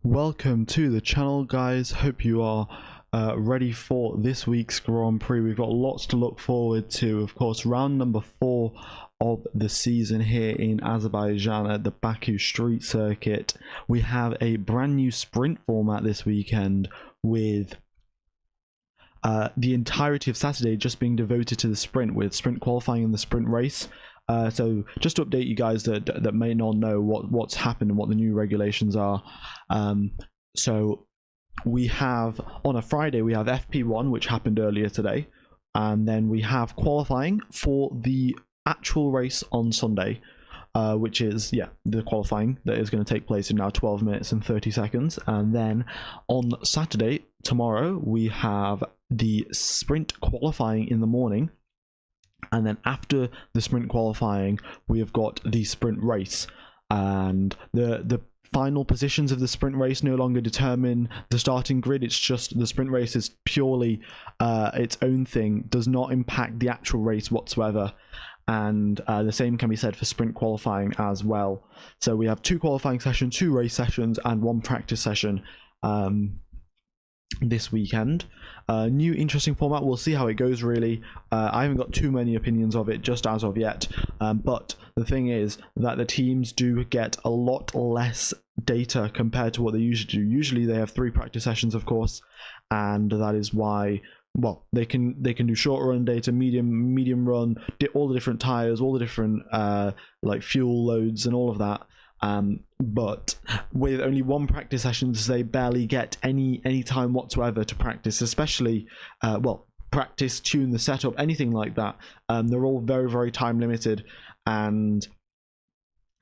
Welcome to the channel, guys. Hope you are ready for this week's Grand Prix. We've got lots to look forward to. Of course, round number 4 of the season here in Azerbaijan at the Baku Street Circuit. We have a brand new sprint format this weekend with the entirety of Saturday just being devoted to the sprint, with sprint qualifying in the sprint race. So just to update you guys that may not know what's happened and what the new regulations are. So we have, on a Friday, we have FP1, which happened earlier today. And then we have qualifying for the actual race on Sunday, which is, the qualifying that is going to take place in now 12 minutes and 30 seconds. And then on Saturday, tomorrow, we have the sprint qualifying in the morning. And then after the sprint qualifying, we have got the sprint race, and the final positions of the sprint race no longer determine the starting grid. It's just the sprint race is purely its own thing, does not impact the actual race whatsoever. And the same can be said for sprint qualifying as well. So we have 2 qualifying sessions, 2 race sessions, and 1 practice session this weekend. New interesting format. We'll see how it goes, really. I haven't got too many opinions of it just as of yet, but the thing is that the teams do get a lot less data compared to what they usually do. Usually they have 3 practice sessions, of course, and that is why, well, they can do short run data, medium run, all the different tires, all the different like fuel loads and all of that. But with only 1 practice sessions, they barely get any time whatsoever to practice, especially practice, tune the setup, anything like that. They're all very time limited, and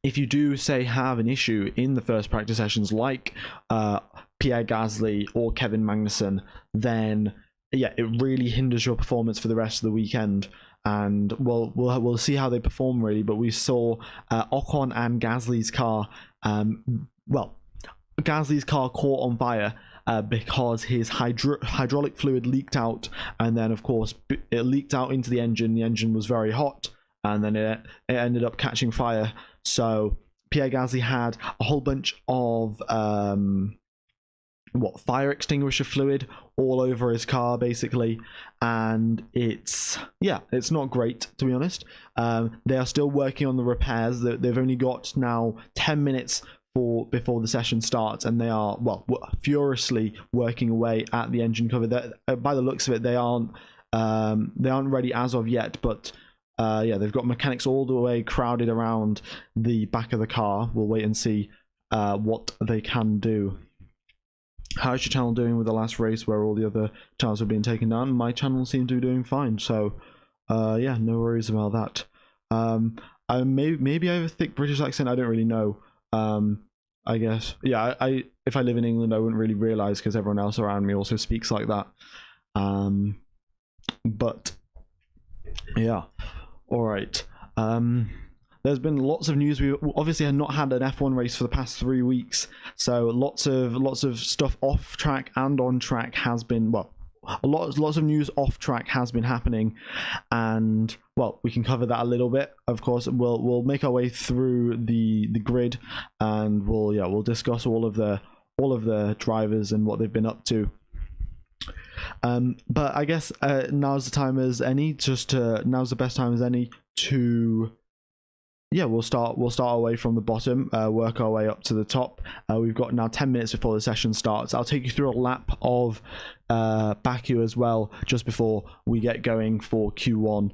if you do say have an issue in the first practice sessions, like Pierre Gasly or Kevin Magnussen, then it really hinders your performance for the rest of the weekend. And we'll see how they perform, really. But we saw Ocon and Gasly's car, Gasly's car caught on fire because his hydraulic fluid leaked out, and then of course it leaked out into the engine. The engine was very hot, and then it ended up catching fire. So Pierre Gasly had a whole bunch of fire extinguisher fluid all over his car, basically, and it's not great, to be honest. They are still working on the repairs. They've only got now 10 minutes before the session starts, and they are furiously working away at the engine cover. By the looks of it, they aren't ready as of yet, but they've got mechanics all the way crowded around the back of the car. We'll wait and see what they can do. How's your channel doing with the last race where all the other channels were being taken down? My channel seemed to be doing fine, so no worries about that. Maybe I have a thick British accent, I don't really know. I guess, if I live in England, I wouldn't really realise, because everyone else around me also speaks like that. But yeah, alright. There's been lots of news. We obviously had not had an F1 race for the past 3 weeks, so lots of stuff off track and on track has been, lots of news off track has been happening, and we can cover that a little bit. Of course, we'll make our way through the grid, and we'll discuss all of the drivers and what they've been up to. But I guess now's the time as any. Now's the best time as any to. We'll start away from the bottom, work our way up to the top. We've got now 10 minutes before the session starts. I'll take you through a lap of Baku as well, just before we get going for Q1.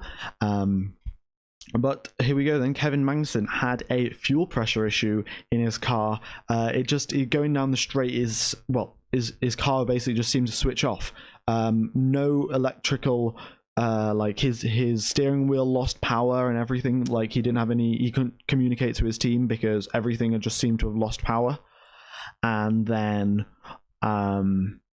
But here we go then. Kevin Magnussen had a fuel pressure issue in his car. Going down the straight his car basically just seemed to switch off. No electrical. Like his steering wheel lost power and everything. Like he couldn't communicate to his team because everything had just seemed to have lost power. And then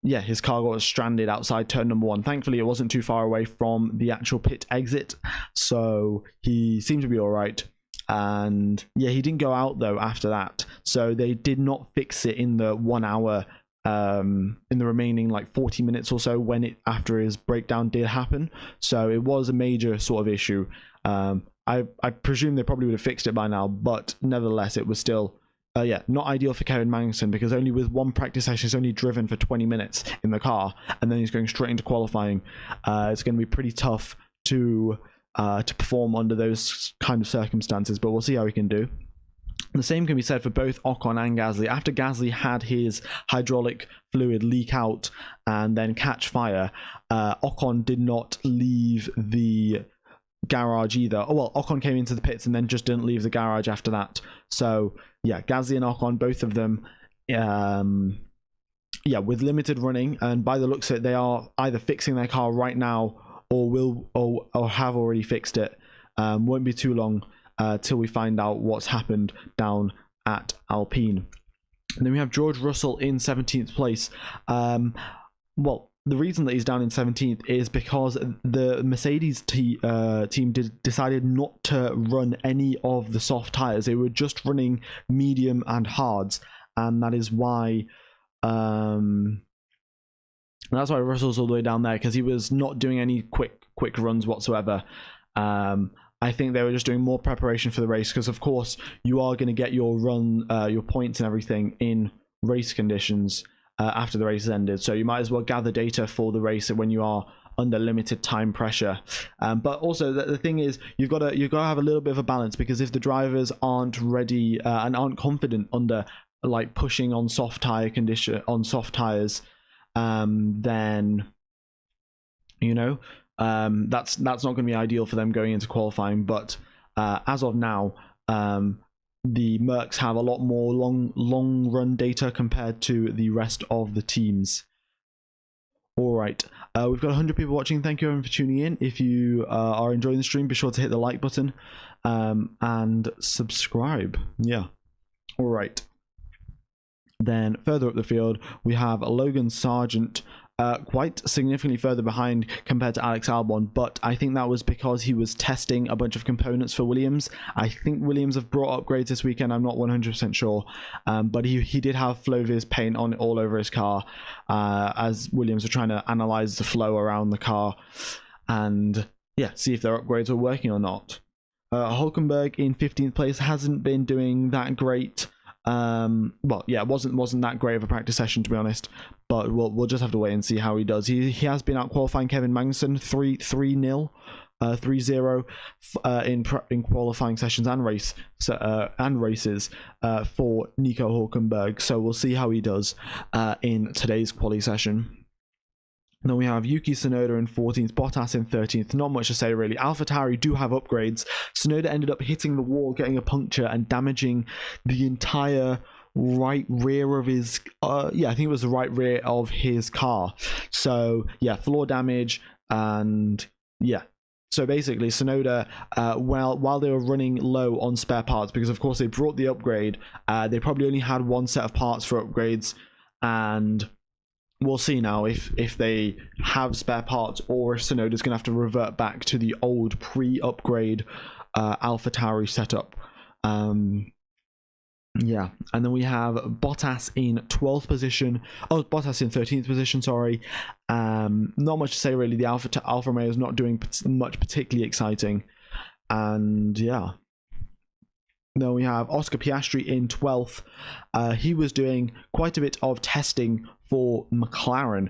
his car got stranded outside turn number 1. Thankfully it wasn't too far away from the actual pit exit, so he seemed to be all right. And he didn't go out though after that, so they did not fix it in the 1 hour in the remaining 40 minutes or so after his breakdown did happen. So it was a major sort of issue. I presume they probably would have fixed it by now, but nevertheless it was still yeah, not ideal for Kevin Magnussen, because only with one practice session he's only driven for 20 minutes in the car, and then he's going straight into qualifying. It's going to be pretty tough to perform under those kind of circumstances, but we'll see how he can do. The same can be said for both Ocon and Gasly. After Gasly had his hydraulic fluid leak out and then catch fire, Ocon did not leave the garage either. Oh, well, Ocon came into the pits and then just didn't leave the garage after that. So yeah, Gasly and Ocon, both of them, yeah, with limited running, and by the looks of it, they are either fixing their car right now or have already fixed it. Won't be too long till we find out what's happened down at Alpine. And then we have George Russell in 17th place. Well, the reason that he's down in 17th is because the Mercedes team decided not to run any of the soft tyres. They were just running medium and hards, and that is why Russell's all the way down there, because he was not doing any quick runs whatsoever. I think they were just doing more preparation for the race, because of course you are going to get your your points and everything in race conditions after the race has ended, so you might as well gather data for the race when you are under limited time pressure. But also the thing is, you've got to have a little bit of a balance, because if the drivers aren't ready and aren't confident under like pushing on soft tires, then you know, that's not going to be ideal for them going into qualifying. But as of now, the Mercs have a lot more long run data compared to the rest of the teams. All right, we've got 100 people watching. Thank you everyone for tuning in. If you are enjoying the stream, be sure to hit the like button and subscribe. Yeah. All right. Then further up the field, we have Logan Sargent, quite significantly further behind compared to Alex Albon, but I think that was because he was testing a bunch of components for Williams. I think Williams have brought upgrades this weekend, I'm not 100% sure, but he did have Flovis paint on all over his car, as Williams were trying to analyze the flow around the car and yeah, see if their upgrades were working or not. Hulkenberg in 15th place hasn't been doing that great. Well, yeah, it wasn't that great of a practice session, to be honest, but we'll just have to wait and see how he does. He has been out qualifying Kevin Magnussen 3-0 in qualifying sessions and races for Nico Hulkenberg, so we'll see how he does in today's quali session. Then we have Yuki Tsunoda in 14th, Bottas in 13th. Not much to say really. AlphaTauri do have upgrades. Tsunoda ended up hitting the wall, getting a puncture and damaging the entire right rear of his yeah, I think it was the right rear of his car. So yeah, floor damage, and yeah, so basically Tsunoda, while they were running low on spare parts, because of course they brought the upgrade, they probably only had one set of parts for upgrades, and we'll see now if they have spare parts, or if Tsunoda's going to have to revert back to the old pre-upgrade AlphaTauri setup. Yeah, and then we have Bottas in 12th position. Oh, Bottas in 13th position, sorry. Not much to say really. The Alfa Romeo is not doing much particularly exciting. And yeah. Then we have Oscar Piastri in 12th. He was doing quite a bit of testing for McLaren.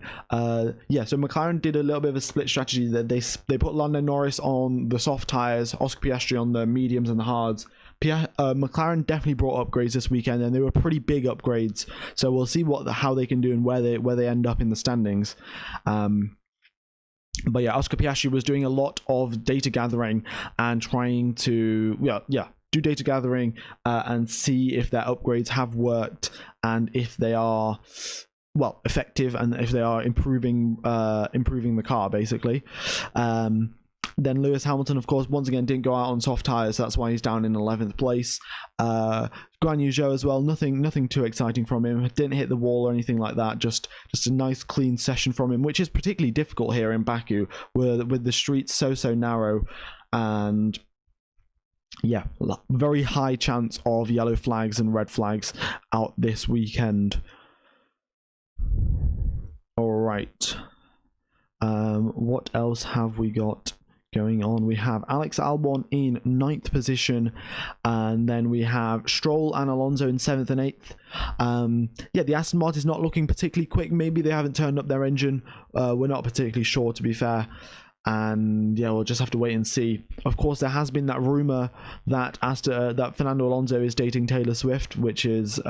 Yeah, so McLaren did a little bit of a split strategy, that they put Lando Norris on the soft tires, Oscar Piastri on the mediums and the hards. McLaren definitely brought upgrades this weekend, and they were pretty big upgrades. So we'll see how they can do and where they end up in the standings. But yeah, Oscar Piastri was doing a lot of data gathering and trying to do data gathering and see if their upgrades have worked, and if they are effective, and if they are improving the car basically. Then Lewis Hamilton, of course, once again didn't go out on soft tires, so that's why he's down in 11th place. Guan Yu Zhou as well, nothing too exciting from him. Didn't hit the wall or anything like that. Just a nice clean session from him, which is particularly difficult here in Baku, with the streets so narrow, and yeah, very high chance of yellow flags and red flags out this weekend. All right. What else have we got going on. We have Alex Albon in 9th position, and then we have Stroll and Alonso in 7th and 8th. Yeah, the Aston Martin is not looking particularly quick. Maybe they haven't turned up their engine. We're not particularly sure, to be fair. And yeah, we'll just have to wait and see. Of course, there has been that rumor that that Fernando Alonso is dating Taylor Swift, which is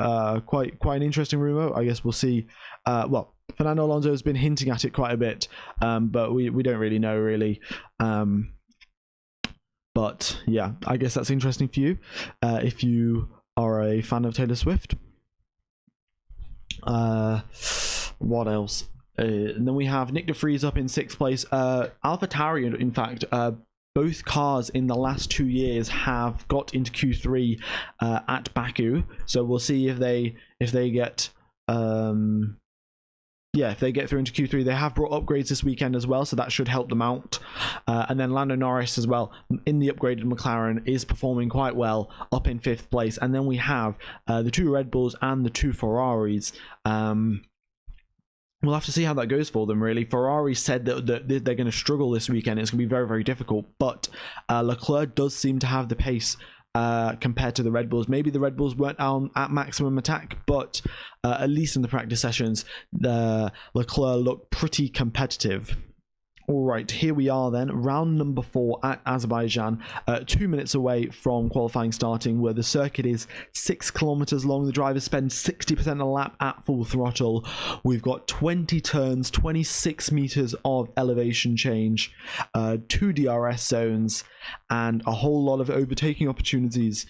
quite an interesting rumor. I guess we'll see. Well, Fernando Alonso has been hinting at it quite a bit, but we don't really know, really. But yeah, I guess that's interesting for you if you are a fan of Taylor Swift. What else? And then we have Nick de Vries up in 6th place. AlphaTauri, in fact, both cars in the last 2 years have got into Q3 at Baku. So we'll see if they get if they get through into Q3. They have brought upgrades this weekend as well, so that should help them out. And then Lando Norris as well in the upgraded McLaren is performing quite well, up in 5th place. And then we have the 2 Red Bulls and the 2 Ferraris. We'll have to see how that goes for them, really. Ferrari said that they're going to struggle this weekend. It's going to be very, very difficult. But Leclerc does seem to have the pace compared to the Red Bulls. Maybe the Red Bulls weren't at maximum attack, but at least in the practice sessions, Leclerc looked pretty competitive. All right, here we are then, round number 4 at Azerbaijan, 2 minutes away from qualifying starting, where the circuit is 6 kilometers long. The drivers spend 60% of the lap at full throttle. We've got 20 turns, 26 meters of elevation change, 2 DRS zones, and a whole lot of overtaking opportunities.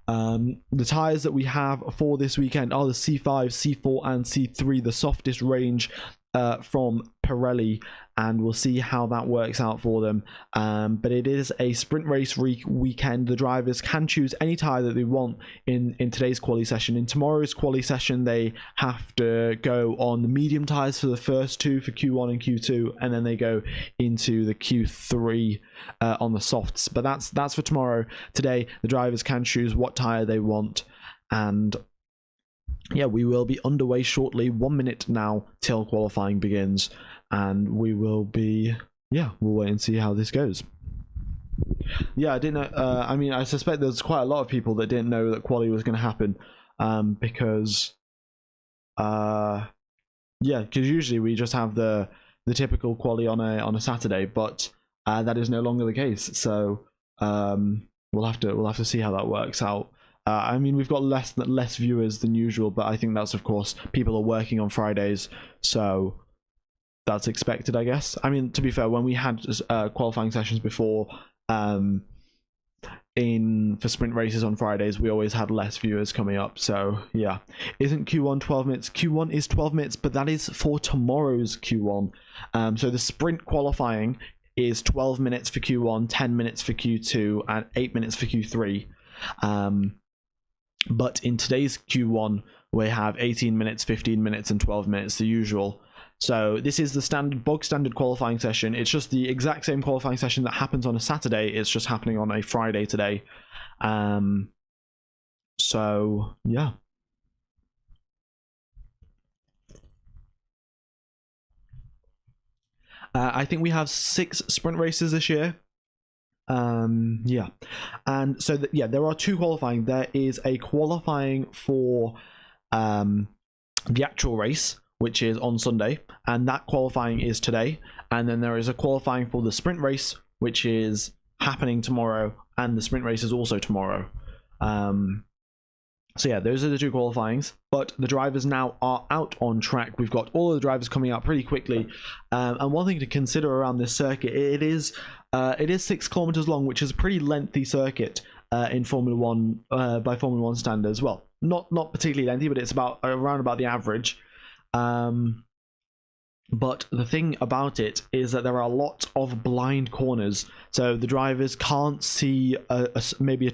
The tyres that we have for this weekend are the C5, C4, and C3, the softest range from Pirelli, and we'll see how that works out for them. But it is a sprint race weekend. The drivers can choose any tyre that they want in today's quali session. In tomorrow's quali session, they have to go on the medium tyres for the first 2 for Q1 and Q2, and then they go into the Q3 on the softs. But that's for tomorrow. Today, the drivers can choose what tyre they want, and yeah, we will be underway shortly. 1 minute now till qualifying begins, and we will be, we'll wait and see how this goes. Yeah, I didn't know. I mean, I suspect there's quite a lot of people that didn't know that quali was going to happen, because usually we just have the typical quali on a Saturday, but that is no longer the case. So we'll have to see how that works out. I mean, we've got less viewers than usual, but I think that's, of course, people are working on Fridays, so that's expected, I guess. I mean, to be fair, when we had qualifying sessions before for sprint races on Fridays, we always had less viewers coming up. So yeah, isn't Q1 12 minutes? Q1 is 12 minutes, but that is for tomorrow's Q1. So the sprint qualifying is 12 minutes for Q1, 10 minutes for Q2, and 8 minutes for Q3. But in today's Q1, we have 18 minutes, 15 minutes, and 12 minutes, the usual. So this is the bog standard qualifying session. It's just the exact same qualifying session that happens on a Saturday. It's just happening on a Friday today. So yeah. I think we have 6 sprint races this year. Yeah, and so there are 2 qualifying. There is a qualifying for the actual race, which is on Sunday, and that qualifying is today. And then there is a qualifying for the sprint race, which is happening tomorrow, and the sprint race is also tomorrow. So yeah, those are the 2 qualifyings, but the drivers now are out on track. We've got all of the drivers coming out pretty quickly, and one thing to consider around this circuit, it is 6 kilometers long, which is a pretty lengthy circuit in Formula 1 by Formula 1 standards. Well, not particularly lengthy, but it's around about the average. But the thing about it is that there are a lot of blind corners, so the drivers can't see maybe a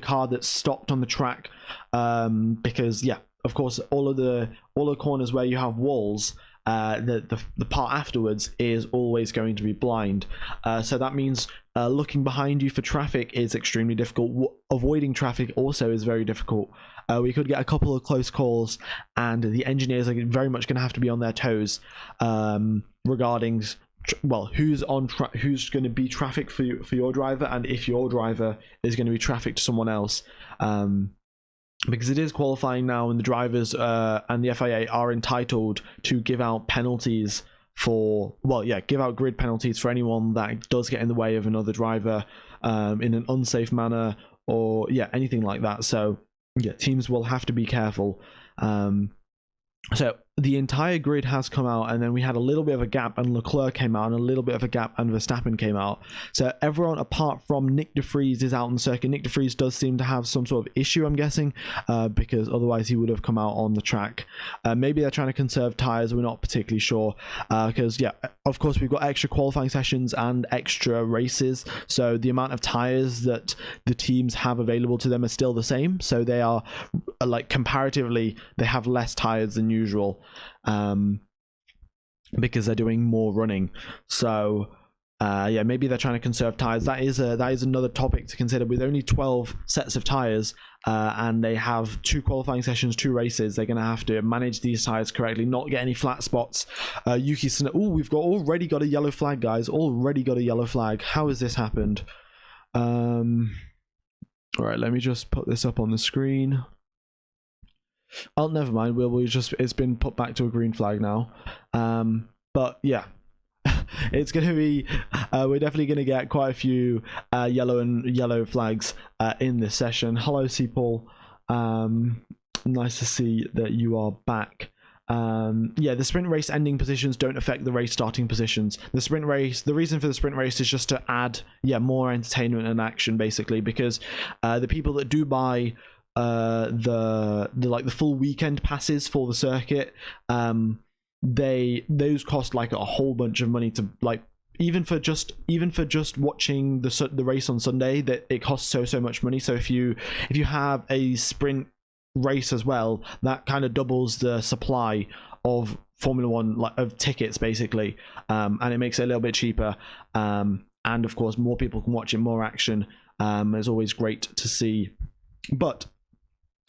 car that's stopped on the track, because of course all the corners where you have walls, the part afterwards is always going to be blind. So that means looking behind you for traffic is extremely difficult. Avoiding traffic also is very difficult. We could get a couple of close calls, and the engineers are very much going to have to be on their toes regarding well, who's who's going to be traffic for your driver, and if your driver is going to be traffic to someone else. Because it is qualifying now, and the drivers and the FIA are entitled to give out penalties for, well, yeah, give out grid penalties for anyone that does get in the way of another driver in an unsafe manner, or yeah, anything like that. So yeah, teams will have to be careful. So the entire grid has come out, and then we had a little bit of a gap, and Leclerc came out, and a little bit of a gap, and Verstappen came out. So everyone apart from Nick de Vries is out on the circuit. Nick de Vries does seem to have some sort of issue, I'm guessing, because otherwise he would have come out on the track. Maybe they're trying to conserve tyres, we're not particularly sure, because yeah, of course we've got extra qualifying sessions and extra races, so the amount of tyres that the teams have available to them are still the same. So they are, like, comparatively, they have less tyres than usual, because they're doing more running. So yeah, maybe they're trying to conserve tires. That is another topic to consider. With only 12 sets of tires, and they have 2 qualifying sessions, 2 races, they're going to have to manage these tires correctly, not get any flat spots. Yuki Tsunoda, oh, we've already got a yellow flag, guys. Already got a yellow flag. How has this happened? All right, let me just put this up on the screen. Oh, never mind. It's been put back to a green flag now. But yeah, it's gonna be. We're definitely gonna get quite a few yellow flags in this session. Hello, C Paul. Nice to see that you are back. Yeah, the sprint race ending positions don't affect the race starting positions. The sprint race, the reason for the sprint race is just to add, yeah, more entertainment and action, basically, because the people that do buy the full weekend passes for the circuit, those cost like a whole bunch of money to, like, even for just watching the race on Sunday, that it costs so much money. So if you have a sprint race as well, that kind of doubles the supply of Formula One, like, of tickets, basically, and it makes it a little bit cheaper, and of course more people can watch it, more action. It's always great to see. But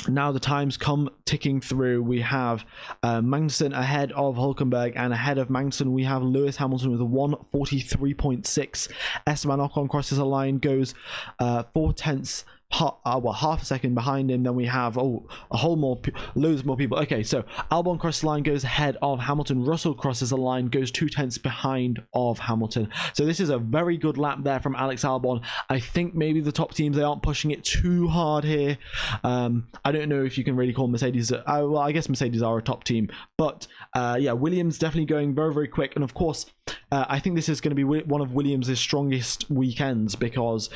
now the times come ticking through. We have Magnussen ahead of Hulkenberg, and ahead of Magnussen we have Lewis Hamilton with a 1:43.6. Esteban Ocon crosses a line, goes 4 tenths, half a second behind him. Then we have loads more people. Okay, so Albon crosses the line, goes ahead of Hamilton. Russell crosses the line, goes 2 tenths behind of Hamilton. So this is a very good lap there from Alex Albon. I think maybe the top teams, they aren't pushing it too hard here. I don't know if you can really call Mercedes, well, I guess Mercedes are a top team, but yeah, Williams definitely going very quick. And of course, I think this is going to be one of Williams' strongest weekends, because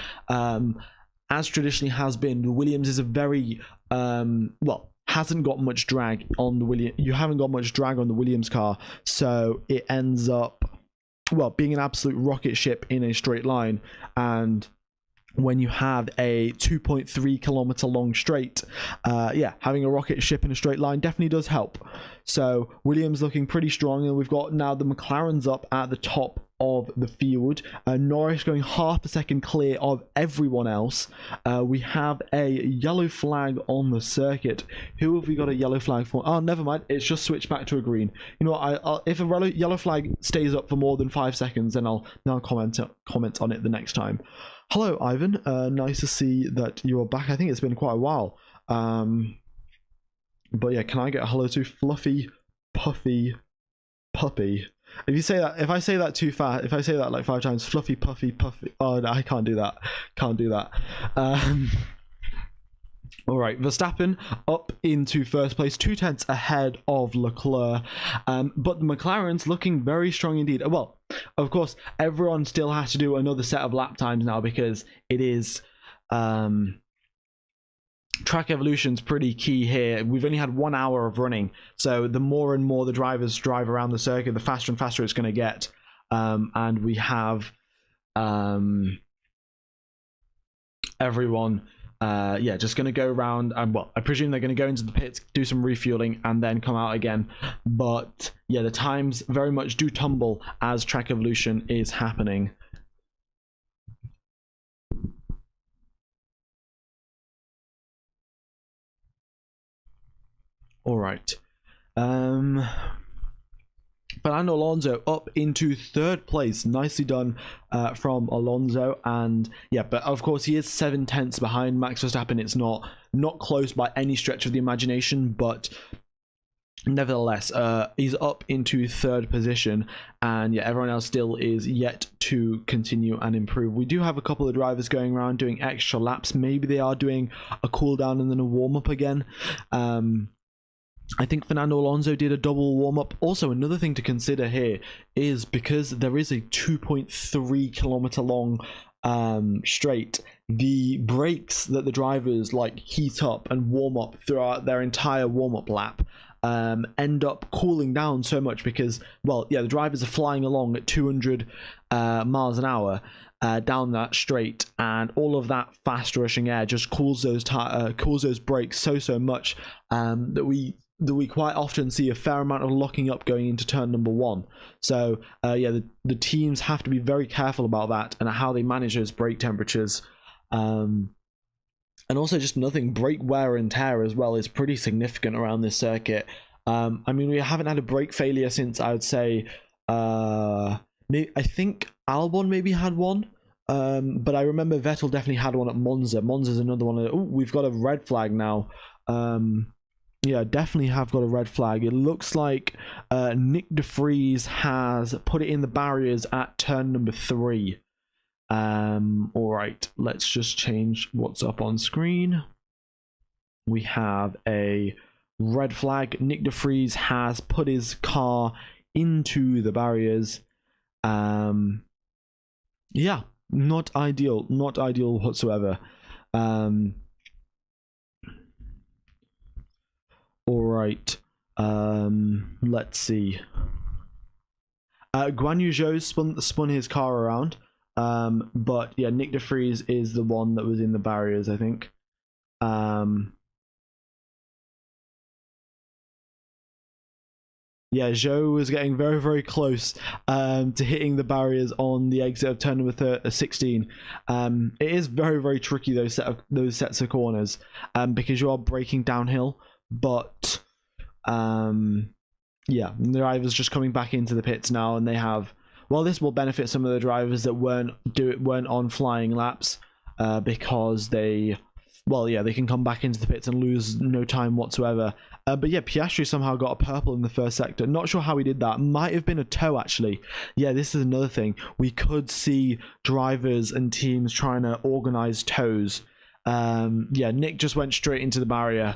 as traditionally has been, the Williams is a very hasn't got much drag on the Williams. You haven't got much drag on the Williams car, so it ends up, well, being an absolute rocket ship in a straight line. And when you have a 2.3 kilometer long straight, yeah, having a rocket ship in a straight line definitely does help. So Williams looking pretty strong, and we've got now the McLarens up at the top of the field. Norris going half a second clear of everyone else. We have a yellow flag on the circuit. Who have we got a yellow flag for? Oh, never mind, it's just switched back to a green. You know what, if a yellow flag stays up for more than 5 seconds, then I'll comment on it the next time. Hello, Ivan. Nice to see that you're back. I think it's been quite a while. But yeah, can I get a hello to Fluffy Puffy Puppy? If I say that too fast, if I say that like 5 times, Fluffy Puffy Puffy. Oh no, I can't do that. All right, Verstappen up into first place, 2 tenths ahead of Leclerc, but the McLaren's looking very strong indeed. Well, of course, everyone still has to do another set of lap times now, because it is track evolution's pretty key here. We've only had 1 hour of running, so the more and more the drivers drive around the circuit, the faster and faster it's going to get. And we have everyone yeah, just going to go around, and well, I presume they're going to go into the pits, do some refueling, and then come out again. But yeah, the times very much do tumble as track evolution is happening. All right. Fernando Alonso up into third place. Nicely done from Alonso. And yeah, but of course he is 7/10 behind Max Verstappen. It's not close by any stretch of the imagination, but nevertheless, he's up into third position, and yeah, everyone else still is yet to continue and improve. We do have a couple of drivers going around doing extra laps. Maybe they are doing a cool down and then a warm up again. I think Fernando Alonso did a double warm-up. Also, another thing to consider here is because there is a 2.3 kilometer long straight, the brakes that the drivers like heat up and warm up throughout their entire warm-up lap end up cooling down so much because, well, yeah, the drivers are flying along at 200 miles an hour down that straight, and all of that fast rushing air just cools those brakes so much that we quite often see a fair amount of locking up going into turn number 1. So yeah, the teams have to be very careful about that and how they manage those brake temperatures. And also just nothing, brake wear and tear as well is pretty significant around this circuit. I mean, we haven't had a brake failure since, I would say, I think Albon maybe had one. But I remember Vettel definitely had one at Monza. Monza's another one. Oh, we've got a red flag now. Yeah, definitely have got a red flag. It looks like Nick de Vries has put it in the barriers at turn number 3. All right, let's just change what's up on screen. We have a red flag. Nick de Vries has put his car into the barriers. Yeah, not ideal whatsoever. All right, let's see. Guan Yu Zhou spun his car around, but yeah, Nick de Vries is the one that was in the barriers, I think. Yeah, Zhou was getting very close to hitting the barriers on the exit of turn number 16. It is very tricky, those sets of corners, because you are braking downhill. But yeah, the drivers just coming back into the pits now, and they have, well, this will benefit some of the drivers that weren't on flying laps, because they, well, yeah, they can come back into the pits and lose no time whatsoever. But yeah, Piastri somehow got a purple in the first sector. Not sure how he did that. Might have been a tow, actually. Yeah, this is another thing. We could see drivers and teams trying to organize tows. Yeah, Nick just went straight into the barrier.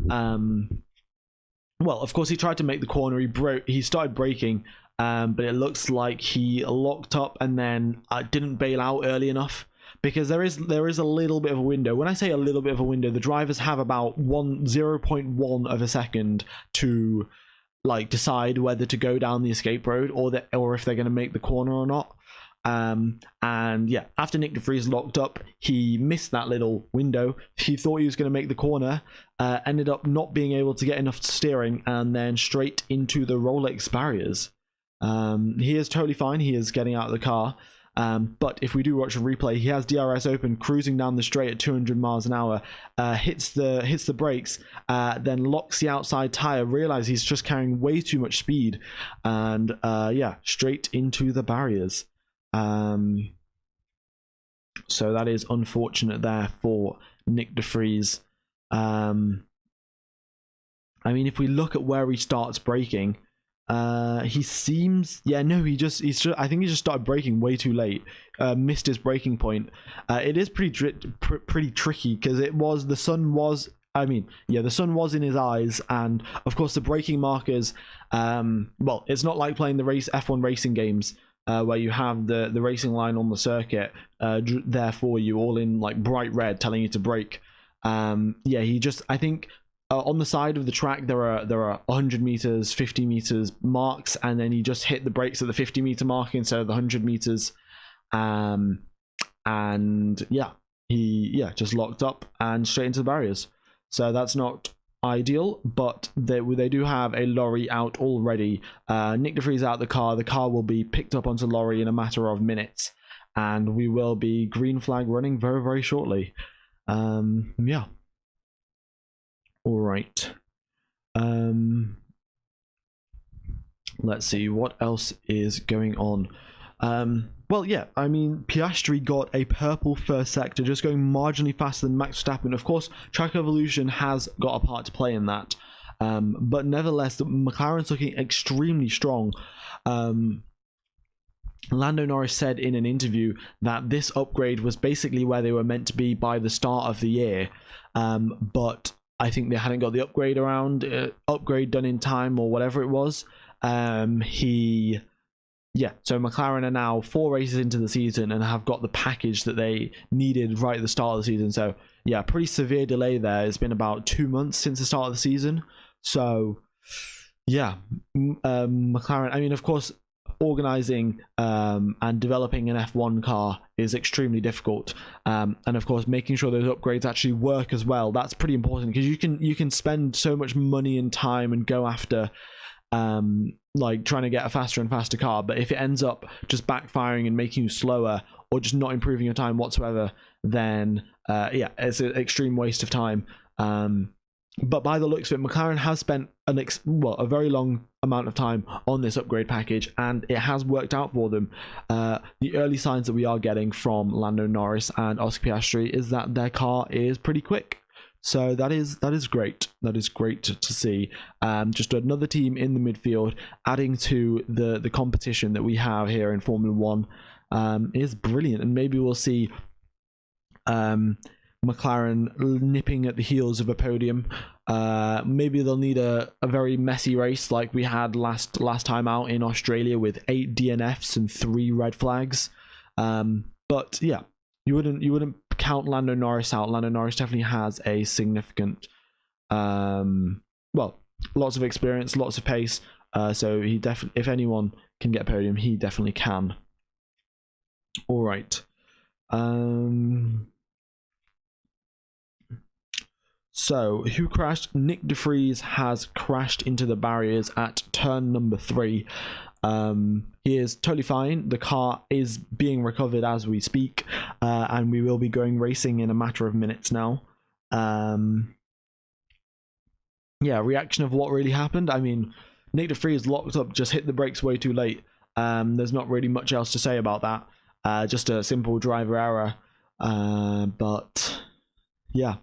Well, of course, he tried to make the corner. He started braking, but it looks like he locked up and then didn't bail out early enough, because there is a little bit of a window. When I say a little bit of a window, the drivers have about 0.1 of a second to like decide whether to go down the escape road or if they're going to make the corner or not. And yeah, after Nick de Vries locked up, he missed that little window. He thought he was going to make the corner, ended up not being able to get enough steering, and then straight into the Rolex barriers. He is totally fine. He is getting out of the car. But if we do watch a replay, he has DRS open, cruising down the straight at 200 miles an hour, hits the brakes, then locks the outside tire, realizes he's just carrying way too much speed, and yeah, straight into the barriers. So that is unfortunate there for Nick de Vries. I mean, if we look at where he starts braking, he seems, yeah, no, I think he just started braking way too late, missed his braking point. It is pretty tricky, because the sun was in his eyes, and of course the braking markers, well, it's not like playing the F1 racing games, where you have the racing line on the circuit there for you, all in like bright red, telling you to brake. Yeah, I think on the side of the track there are 100 meters, 50 meters marks, and then he just hit the brakes at the 50 meter mark instead of the 100 meters. And yeah, he just locked up and straight into the barriers. So that's not ideal, but they do have a lorry out already. Nick de Vries out the car will be picked up onto the lorry in a matter of minutes, and we will be green flag running very shortly. Yeah, all right. let's see what else is going on. Well, yeah, I mean, Piastri got a purple first sector, just going marginally faster than Max Verstappen. Of course, track evolution has got a part to play in that, but nevertheless, the McLaren's looking extremely strong. Lando Norris said in an interview that this upgrade was basically where they were meant to be by the start of the year, but I think they hadn't got the upgrade done in time or whatever it was. So McLaren are now 4 races into the season and have got the package that they needed right at the start of the season. So yeah, pretty severe delay there. It's been about 2 months since the start of the season. So yeah, McLaren, I mean, of course, organizing and developing an F1 car is extremely difficult, and of course making sure those upgrades actually work as well, that's pretty important, because you can spend so much money and time and go after like trying to get a faster and faster car, but if it ends up just backfiring and making you slower or just not improving your time whatsoever, then yeah, it's an extreme waste of time. But by the looks of it, McLaren has spent a very long amount of time on this upgrade package, and it has worked out for them. The early signs that we are getting from Lando Norris and Oscar Piastri is that their car is pretty quick. So that is great. That is great to see. Just another team in the midfield adding to the competition that we have here in Formula One is brilliant, and maybe we'll see McLaren nipping at the heels of a podium. Maybe they'll need a very messy race like we had last time out in Australia with 8 DNFs and 3 red flags. But yeah, you wouldn't count Lando Norris out. Lando Norris definitely has a significant, well, lots of experience, lots of pace. So he definitely, if anyone can get a podium, he definitely can. All right. So, who crashed? Nick de Vries has crashed into the barriers at turn number 3. He is totally fine. The car is being recovered as we speak, and we will be going racing in a matter of minutes now. Yeah, reaction of what really happened. I mean, Nick de Vries locked up, just hit the brakes way too late. There's not really much else to say about that. Just a simple driver error. But yeah.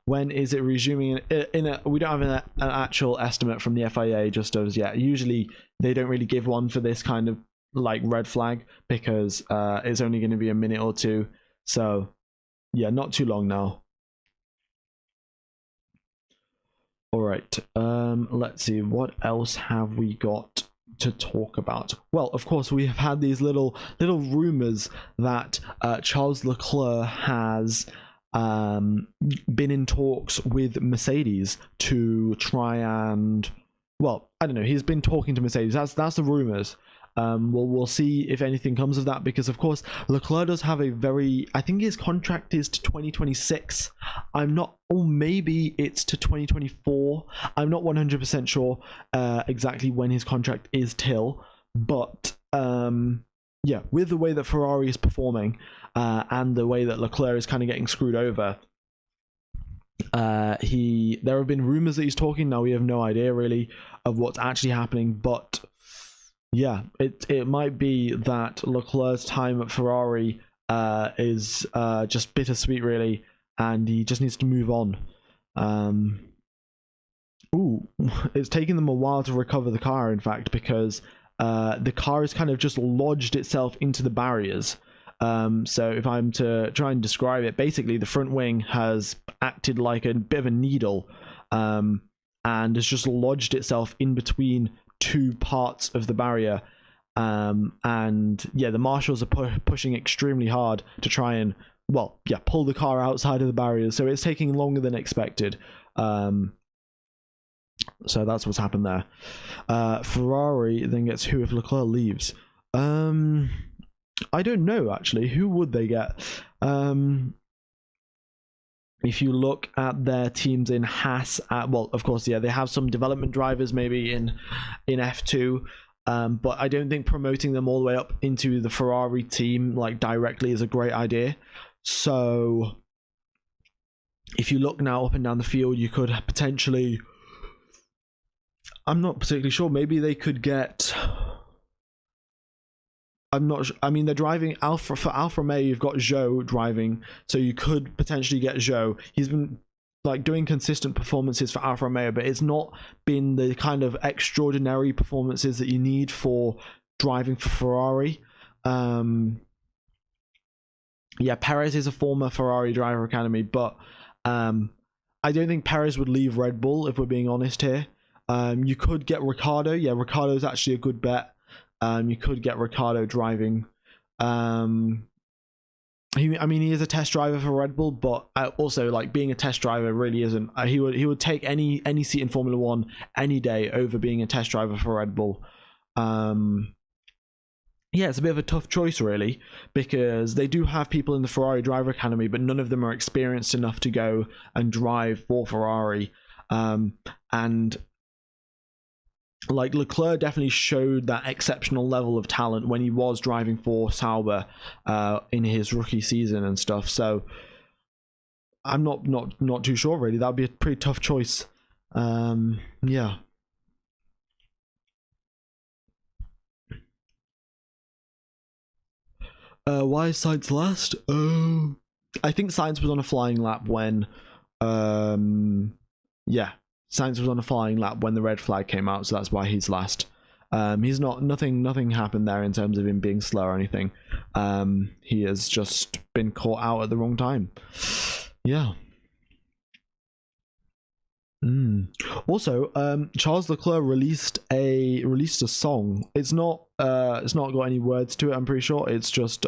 When is it resuming? We don't have an actual estimate from the FIA just as yet. Usually they don't really give one for this kind of like red flag, because it's only going to be a minute or two. So yeah, not too long now. All right, let's see, what else have we got to talk about? Well, of course, we have had these little rumors that Charles Leclerc has been in talks with Mercedes to try and, well, I don't know, he's been talking to Mercedes. That's the rumors. We'll see if anything comes of that, because of course Leclerc does have a very, I think his contract is to 2026. I'm not, or maybe it's to 2024. I'm not 100% sure exactly when his contract is till, but yeah, with the way that Ferrari is performing and the way that Leclerc is kind of getting screwed over, there have been rumors that he's talking. Now we have no idea really of what's actually happening, but yeah, it might be that Leclerc's time at Ferrari is just bittersweet really, and he just needs to move on. Ooh, it's taken them a while to recover the car, in fact, because the car has kind of just lodged itself into the barriers. So if I'm to try and describe it, basically the front wing has acted like a bit of a needle, and has just lodged itself in between 2 parts of the barrier. And yeah, the marshals are pushing extremely hard to try and, well, yeah, pull the car outside of the barriers. So it's taking longer than expected. So that's what's happened there. Ferrari then gets who if Leclerc leaves? I don't know, actually. Who would they get? If you look at their teams in Haas, well, of course, yeah, they have some development drivers maybe in F2, but I don't think promoting them all the way up into the Ferrari team like directly is a great idea. So if you look now up and down the field, you could potentially, I'm not particularly sure. Maybe they could get. I'm not. I mean, they're driving Alfa for Alfa Romeo. You've got Zhou driving, so you could potentially get Zhou. He's been like doing consistent performances for Alfa Romeo, but it's not been the kind of extraordinary performances that you need for driving for Ferrari. Yeah, Perez is a former Ferrari driver academy, but I don't think Perez would leave Red Bull, if we're being honest here. You could get Ricciardo. Yeah, Ricciardo is actually a good bet. You could get Ricciardo driving. I mean, he is a test driver for Red Bull, but also like being a test driver really isn't. He would take any seat in Formula One any day over being a test driver for Red Bull. Yeah, it's a bit of a tough choice really, because they do have people in the Ferrari driver academy, but none of them are experienced enough to go and drive for Ferrari. And like Leclerc definitely showed that exceptional level of talent when he was driving for Sauber in his rookie season and stuff. So I'm not too sure really. That would be a pretty tough choice. Yeah. Why is Sainz last? I think Sainz was on a flying lap when yeah, Sainz was on a flying lap when the red flag came out, so that's why he's last. He's not, nothing happened there in terms of him being slow or anything. He has just been caught out at the wrong time. Yeah. Also, Charles Leclerc released a song. It's not got any words to it, I'm pretty sure. It's just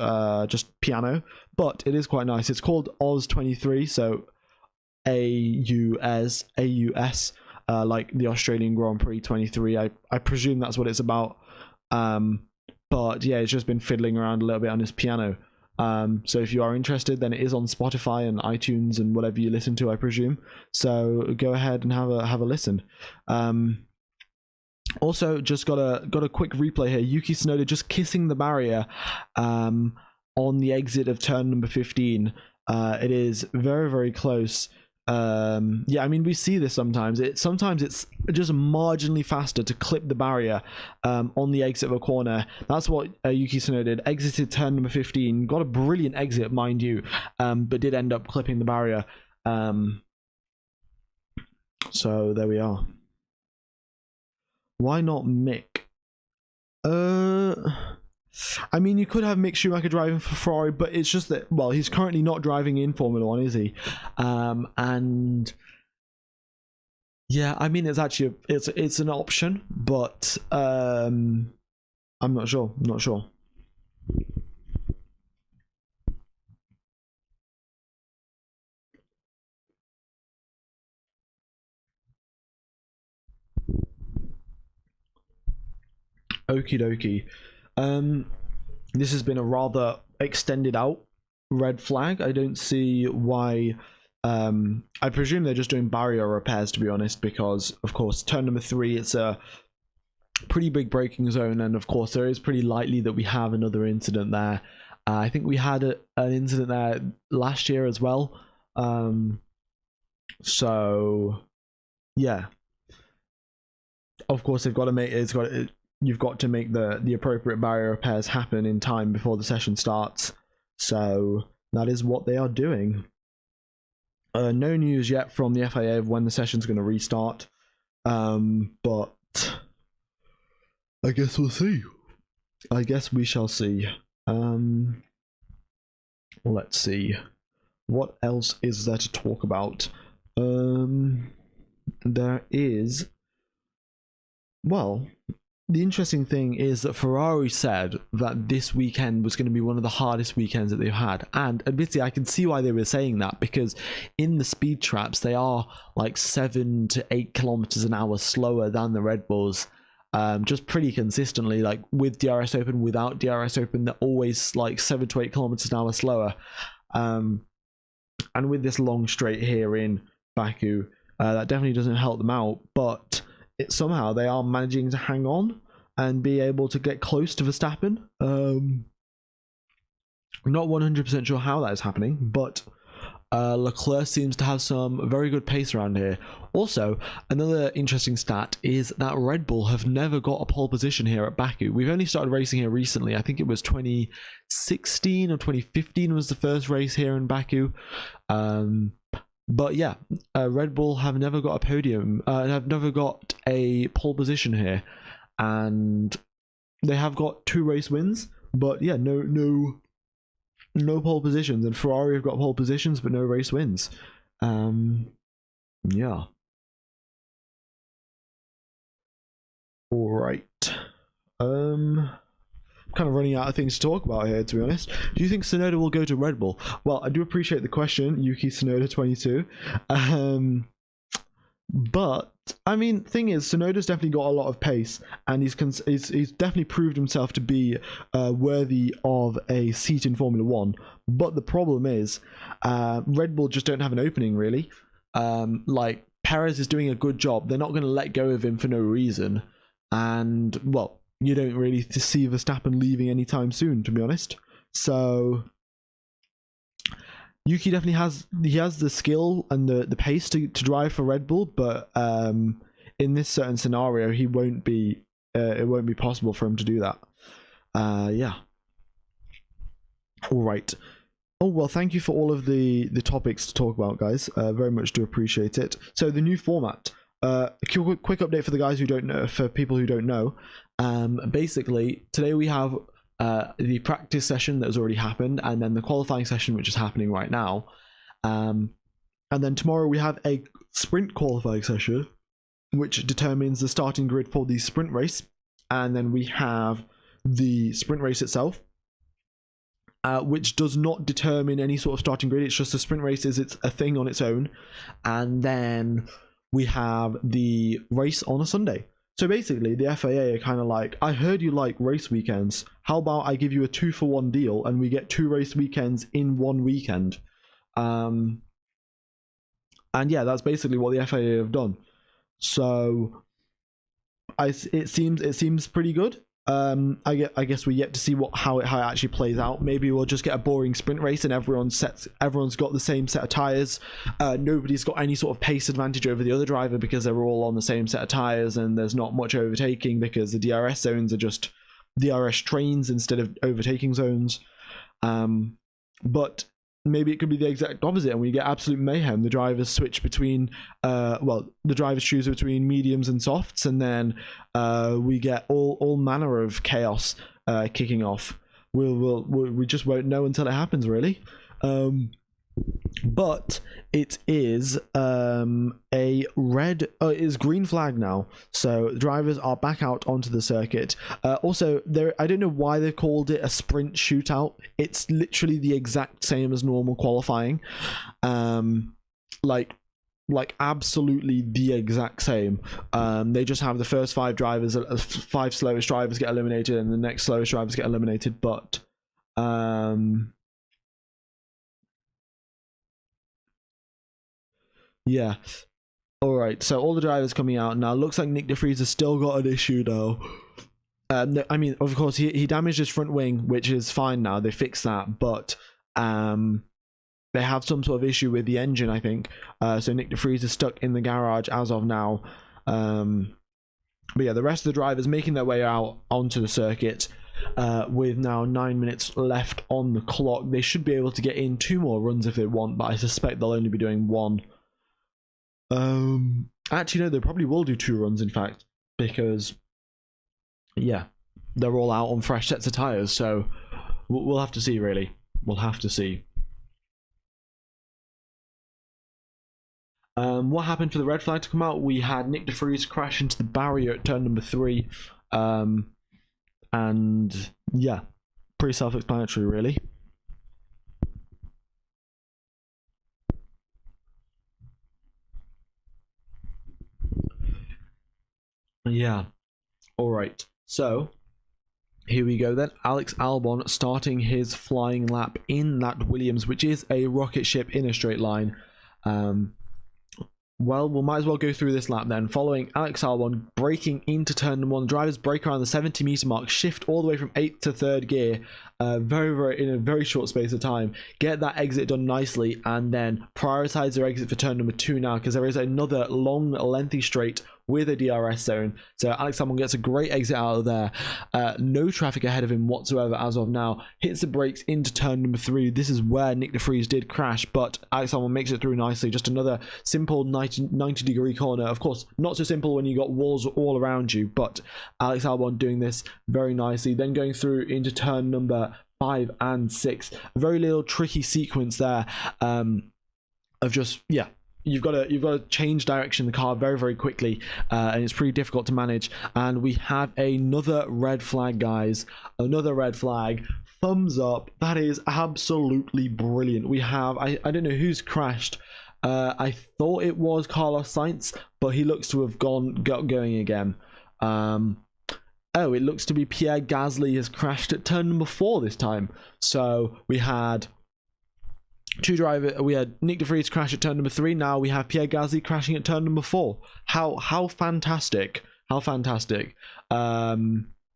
piano, but it is quite nice. It's called Oz 23, so AUS, like the Australian Grand Prix 23. I presume that's what it's about. But yeah, it's just been fiddling around a little bit on his piano. So if you are interested, then it is on Spotify and iTunes and whatever you listen to, I presume. So go ahead and have a listen. Also, just got a quick replay here. Yuki Tsunoda just kissing the barrier on the exit of turn number 15. It is very, very close. Yeah, I mean, we see this sometimes. Sometimes it's just marginally faster to clip the barrier on the exit of a corner. That's what Yuki Tsunoda did. Exited turn number 15, got a brilliant exit, mind you, but did end up clipping the barrier. So there we are. Why not Mick? I mean, you could have Mick Schumacher driving for Ferrari, but it's just that, well, he's currently not driving in Formula One, is he? And yeah, I mean, it's actually it's an option, but I'm not sure. Okie dokie. This has been a rather extended out red flag. I don't see why. I presume they're just doing barrier repairs, to be honest, because of course turn number 3, it's a pretty big braking zone, and of course there is pretty likely that we have another incident there. I think we had an incident there last year as well. So yeah, of course they've got to make you've got to make the appropriate barrier repairs happen in time before the session starts. So that is what they are doing. No news yet from the FIA of when the session's going to restart. But I guess we'll see. I guess we shall see. Let's see. What else is there to talk about? There is... Well... The interesting thing is that Ferrari said that this weekend was going to be one of the hardest weekends that they've had. And admittedly, I can see why they were saying that, because in the speed traps, they are like 7 to 8 kilometers an hour slower than the Red Bulls. Just pretty consistently, like with DRS open, without DRS open, they're always like 7 to 8 kilometers an hour slower. And with this long straight here in Baku, that definitely doesn't help them out, but somehow they are managing to hang on and be able to get close to Verstappen. I'm not 100% sure how that is happening, but Leclerc seems to have some very good pace around here. Also, another interesting stat is that Red Bull have never got a pole position here at Baku. We've only started racing here recently. I think it was 2016 or 2015 was the first race here in Baku. But yeah, Red Bull have never got a podium, have never got a pole position here, and they have got 2 race wins, but yeah, no pole positions. And Ferrari have got pole positions but no race wins. Yeah. All right. Kind of running out of things to talk about here, to be honest. Do you think Tsunoda will go to Red Bull? Well, I do appreciate the question, Yuki Tsunoda 22. But I mean, thing is, Tsunoda's definitely got a lot of pace, and he's definitely proved himself to be worthy of a seat in Formula One. But the problem is, Red Bull just don't have an opening really. Like, Perez is doing a good job. They're not going to let go of him for no reason, and well, you don't really see Verstappen leaving anytime soon, to be honest. So Yuki definitely has the skill and the pace to drive for Red Bull, but in this certain scenario, he won't be. It won't be possible for him to do that. Yeah. All right. Oh well, thank you for all of the topics to talk about, guys. Very much do appreciate it. So the new format. Quick update for the guys who don't know. For people who don't know, basically today we have the practice session that has already happened, and then the qualifying session, which is happening right now, and then tomorrow we have a sprint qualifying session, which determines the starting grid for the sprint race, and then we have the sprint race itself, which does not determine any sort of starting grid. It's just the sprint race is a thing on its own, and then we have the race on a Sunday. So basically, the FAA are kind of like, I heard you like race weekends. How about I give you a 2-for-1 deal and we get 2 race weekends in one weekend? And yeah, that's basically what the FAA have done. So it seems pretty good. I guess we yet to see how it actually plays out. Maybe we'll just get a boring sprint race and everyone's got the same set of tires. Nobody's got any sort of pace advantage over the other driver because they're all on the same set of tires, and there's not much overtaking because the DRS zones are just DRS trains instead of overtaking zones. But maybe it could be the exact opposite and we get absolute mayhem. The drivers switch between the drivers choose between mediums and softs, and then we get all manner of chaos kicking off. We just won't know until it happens, really. But it is it is green flag now, so drivers are back out onto the circuit. Also, I don't know why they called it a sprint shootout. It's literally the exact same as normal qualifying, like absolutely the exact same. They just have the first 5 drivers, 5 slowest drivers get eliminated, and the next slowest drivers get eliminated. But yeah. All right. So all the drivers coming out now. Looks like Nick de Vries has still got an issue now. I mean, of course, he damaged his front wing, which is fine now. They fixed that, but they have some sort of issue with the engine, I think. So Nick de Vries is stuck in the garage as of now. But yeah, the rest of the drivers making their way out onto the circuit. With now 9 minutes left on the clock, they should be able to get in 2 more runs if they want, but I suspect they'll only be doing 1. Actually, no, they probably will do 2 runs, in fact, because yeah, they're all out on fresh sets of tires. So we'll have to see, really. We'll have to see. What happened for the red flag to come out? We had Nick de Vries crash into the barrier at turn number 3. And yeah, pretty self-explanatory, really. Yeah. All right. So here we go then. Alex Albon starting his flying lap in that Williams, which is a rocket ship in a straight line. Well, we might as well go through this lap then. Following Alex Albon braking into turn number 1, drivers brake around the 70-meter mark, shift all the way from 8th to 3rd gear, in a very short space of time. Get that exit done nicely, and then prioritize their exit for turn number 2 now, because there is another long, lengthy straight with a DRS zone. So Alex Albon gets a great exit out of there. No traffic ahead of him whatsoever as of now. Hits the brakes into turn number 3. This is where Nick de Vries did crash, but Alex Albon makes it through nicely. Just another simple 90-degree corner. Of course, not so simple when you got walls all around you, but Alex Albon doing this very nicely. Then going through into turn number 5 and 6. A very little tricky sequence there of just, yeah, you've got to change direction of the car very, very quickly, and it's pretty difficult to manage. And we have another red flag, guys. Another red flag. Thumbs up. That is absolutely brilliant. We have, I don't know who's crashed. I thought it was Carlos Sainz, but he looks to have got going again. Oh, it looks to be Pierre Gasly has crashed at turn number 4 this time. So we had we had Nick de Vries crash at turn number 3. Now we have Pierre Gasly crashing at turn number 4. How fantastic. How fantastic. Oh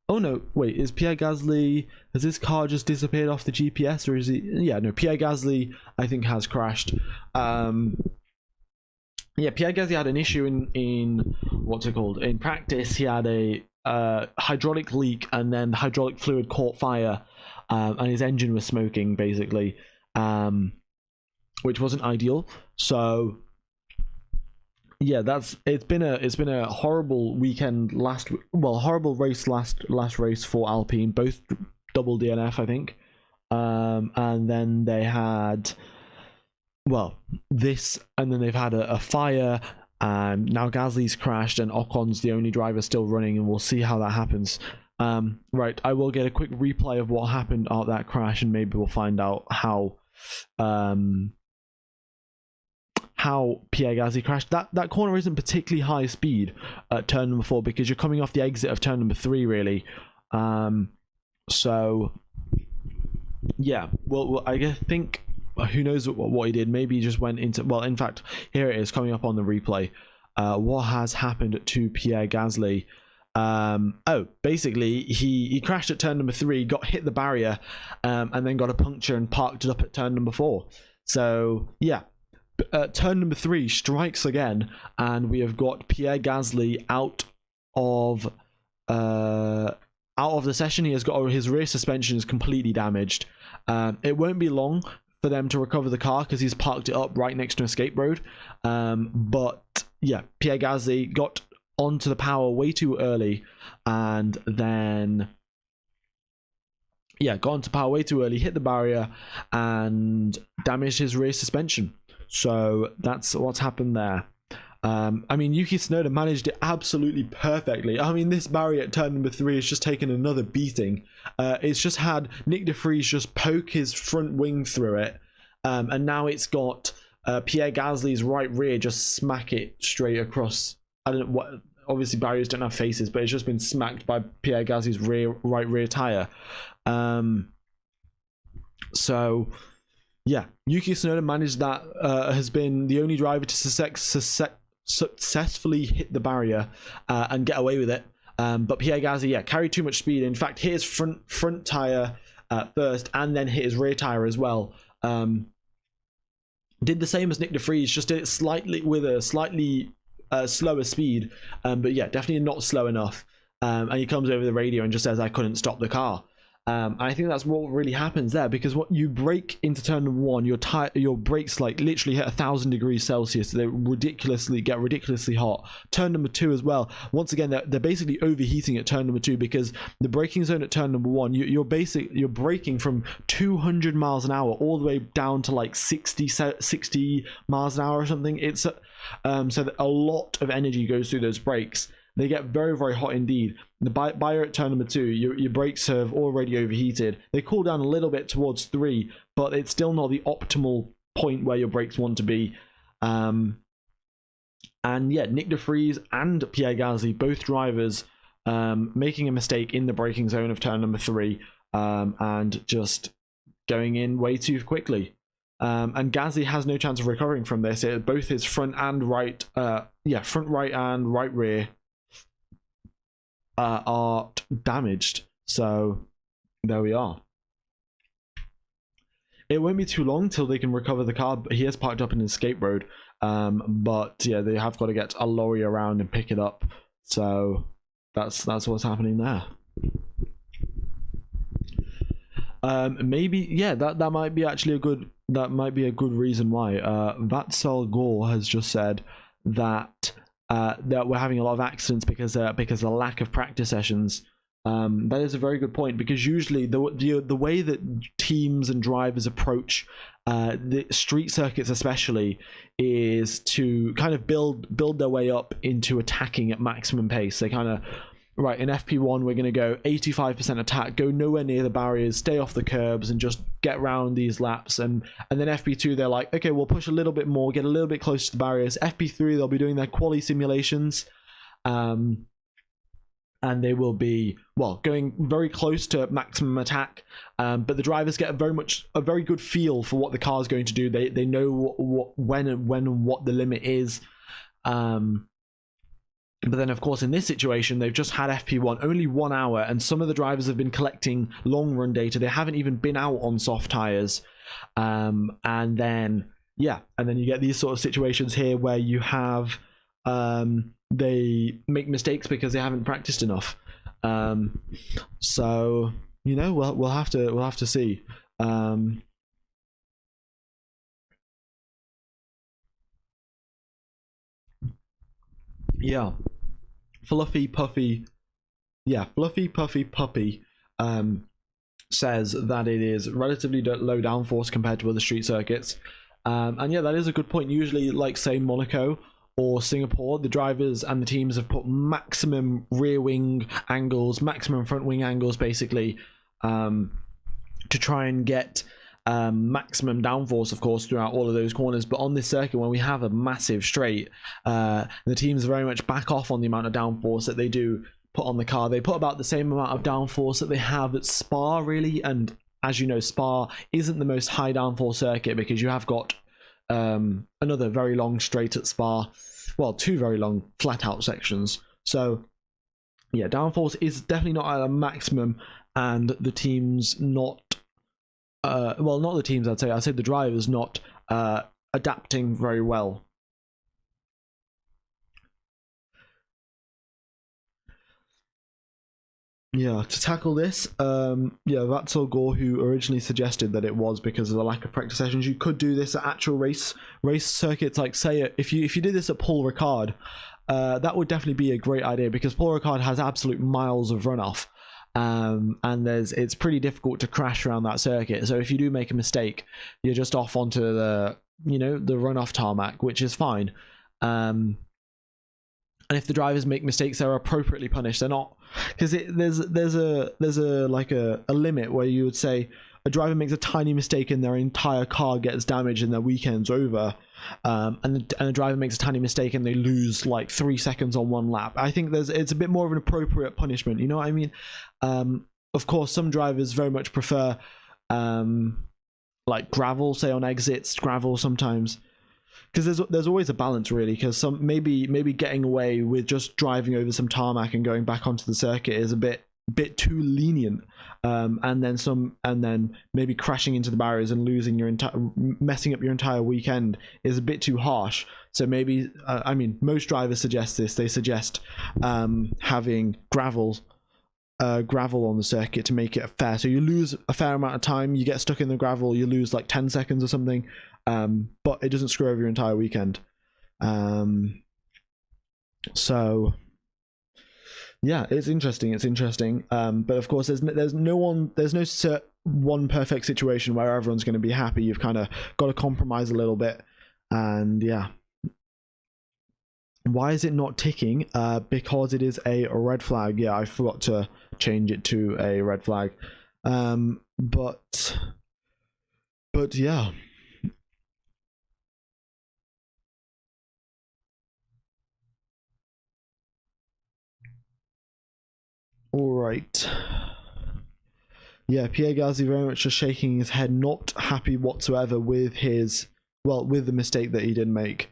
no, wait, is Pierre Gasly, has this car just disappeared off the GPS, or is he? Yeah, no, Pierre Gasly I think has crashed. Yeah, Pierre Gasly had an issue in what's it called? In practice, he had a hydraulic leak, and then the hydraulic fluid caught fire, and his engine was smoking basically, which wasn't ideal. So yeah, it's been a horrible weekend horrible race last race for Alpine, both double DNF I think, and then they had this, and then they've had a fire. Now Gasly's crashed and Ocon's the only driver still running, and we'll see how that happens. Right, I will get a quick replay of what happened at that crash, and maybe we'll find out how Pierre Gasly crashed. That corner isn't particularly high speed at turn number 4, because you're coming off the exit of turn number 3 really. So yeah, well I think, who knows what he did. Maybe he just went into, in fact, here it is coming up on the replay. What has happened to Pierre Gasly? Basically he crashed at turn number 3, got hit the barrier, and then got a puncture and parked it up at turn number 4. So yeah, turn number 3 strikes again, and we have got Pierre Gasly out of the session. He has got his rear suspension is completely damaged. It won't be long for them to recover the car, because he's parked it up right next to an escape road. But yeah, Pierre Gasly got onto the power way too early, and then got onto power way too early, hit the barrier, and damaged his rear suspension. So that's what's happened there. I mean, Yuki Tsunoda managed it absolutely perfectly. I mean, this barrier at turn number 3 has just taken another beating. It's just had Nick de Vries just poke his front wing through it, and now it's got Pierre Gasly's right rear just smack it straight across. I don't know what. Obviously, barriers don't have faces, but it's just been smacked by Pierre Gasly's right rear tire. So yeah, Yuki Tsunoda managed that. Has been the only driver to successfully hit the barrier and get away with it. But Pierre Gasly, carried too much speed. In fact, hit his front tire first, and then hit his rear tire as well. Did the same as Nick de Vries, just did it with a slightly slower speed. But yeah, definitely not slow enough. And he comes over the radio and just says, "I couldn't stop the car." I think that's what really happens there, because what you brake into turn number 1, your brakes like literally hit 1,000 degrees Celsius. They get ridiculously hot. Turn number 2 as well. Once again, they're basically overheating at turn number 2, because the braking zone at turn number 1, you're braking from 200 miles an hour all the way down to like 60 miles an hour or something. It's so that a lot of energy goes through those brakes. They get very, very hot indeed. The buyer at turn number 2, your brakes have already overheated. They cool down a little bit towards 3, but it's still not the optimal point where your brakes want to be. And yeah, Nick de Vries and Pierre Gasly, both drivers, making a mistake in the braking zone of turn number 3, and just going in way too quickly. And Ghazi has no chance of recovering from this. Both his front and right, front right and right rear are damaged. So there we are. It won't be too long till they can recover the car. But he has parked up in an escape road. But yeah, they have got to get a lorry around and pick it up. So that's what's happening there. Maybe that might be actually a good reason why. Vatsal Gore has just said that we're having a lot of accidents because of the lack of practice sessions. That is a very good point, because usually the way that teams and drivers approach the street circuits especially is to kind of build their way up into attacking at maximum pace. They kind of, right, in FP1 we're going to go 85% attack, go nowhere near the barriers, stay off the curbs and just get around these laps, and then FP2 they're like, okay, we'll push a little bit more, get a little bit closer to the barriers. FP3 they'll be doing their quali simulations, and they will be, well, going very close to maximum attack, but the drivers get a very good feel for what the car is going to do. They know when and what the limit is. But then, of course, in this situation, they've just had FP1 only 1 hour, and some of the drivers have been collecting long run data. They haven't even been out on soft tires, and then you get these sort of situations here where you have they make mistakes because they haven't practiced enough. So we'll have to see. Yeah, Fluffy Puffy Puppy says that it is relatively low downforce compared to other street circuits, and yeah, that is a good point. Usually, like say Monaco or Singapore, the drivers and the teams have put maximum rear wing angles, maximum front wing angles, basically, to try and get maximum downforce, of course, throughout all of those corners. But on this circuit, when we have a massive straight, the teams very much back off on the amount of downforce that they do put on the car. They put about the same amount of downforce that they have at Spa, really. And as you know, Spa isn't the most high downforce circuit because you have got another very long straight at Spa, well, two very long flat out sections. So yeah, downforce is definitely not at a maximum, and the teams not not the teams, I'd say the drivers not adapting very well. Yeah, to tackle this, Vatsal Gore, who originally suggested that it was because of the lack of practice sessions. You could do this at actual race circuits, like say if you did this at Paul Ricard, that would definitely be a great idea, because Paul Ricard has absolute miles of runoff, and it's pretty difficult to crash around that circuit. So if you do make a mistake, you're just off onto the the runoff tarmac, which is fine. And if the drivers make mistakes, they're appropriately punished. They're not, because there's a limit where you would say a driver makes a tiny mistake and their entire car gets damaged and their weekend's over, and a driver makes a tiny mistake and they lose like 3 seconds on one lap. I think it's a bit more of an appropriate punishment. You know what I mean? Of course, some drivers very much prefer like gravel, say on exits, gravel sometimes. Because there's always a balance, really, because some maybe getting away with just driving over some tarmac and going back onto the circuit is a bit too lenient, and then maybe crashing into the barriers and losing messing up your entire weekend is a bit too harsh. So maybe most drivers suggest this. They suggest having gravel on the circuit to make it fair. So you lose a fair amount of time. You get stuck in the gravel, you lose like 10 seconds or something. But it doesn't screw over your entire weekend. So yeah, it's interesting. But of course, there's no one perfect situation where everyone's going to be happy. You've kind of got to compromise a little bit, and yeah. Why is it not ticking? Because it is a red flag. Yeah, I forgot to change it to a red flag. But yeah. All right. Yeah, Pierre Gasly very much just shaking his head, not happy whatsoever with his, well, with the mistake that he did make.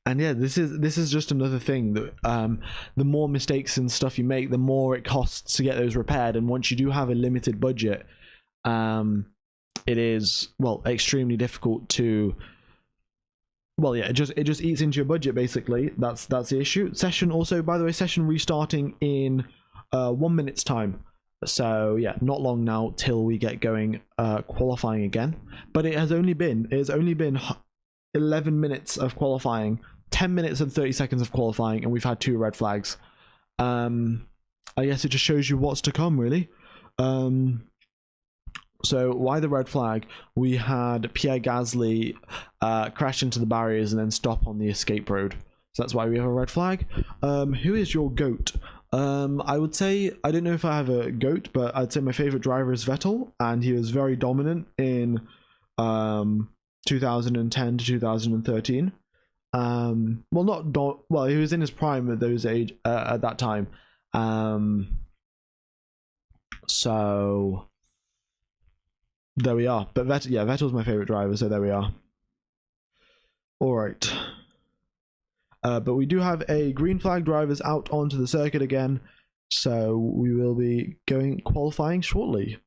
And yeah, this is just another thing that the more mistakes and stuff you make, the more it costs to get those repaired. And once you do have a limited budget, it is, well, extremely difficult to, well, yeah, it just eats into your budget basically. That's the issue. Session also, by the way, session restarting in 1 minute's time. So yeah, not long now till we get going qualifying again. But it has only been 11 minutes of qualifying, 10 minutes and 30 seconds of qualifying, and we've had 2 red flags. I guess it just shows you what's to come, really. So why the red flag? We had Pierre Gasly crash into the barriers and then stop on the escape road. So that's why we have a red flag. Who is your GOAT? I would say, I don't know if I have a GOAT, but I'd say my favorite driver is Vettel, and he was very dominant in 2010 to 2013. Well, he was in his prime at those age at that time. So there we are. But Vettel's my favorite driver, so there we are. All right. But we do have a green flag drivers out onto the circuit again, so we will be going qualifying shortly.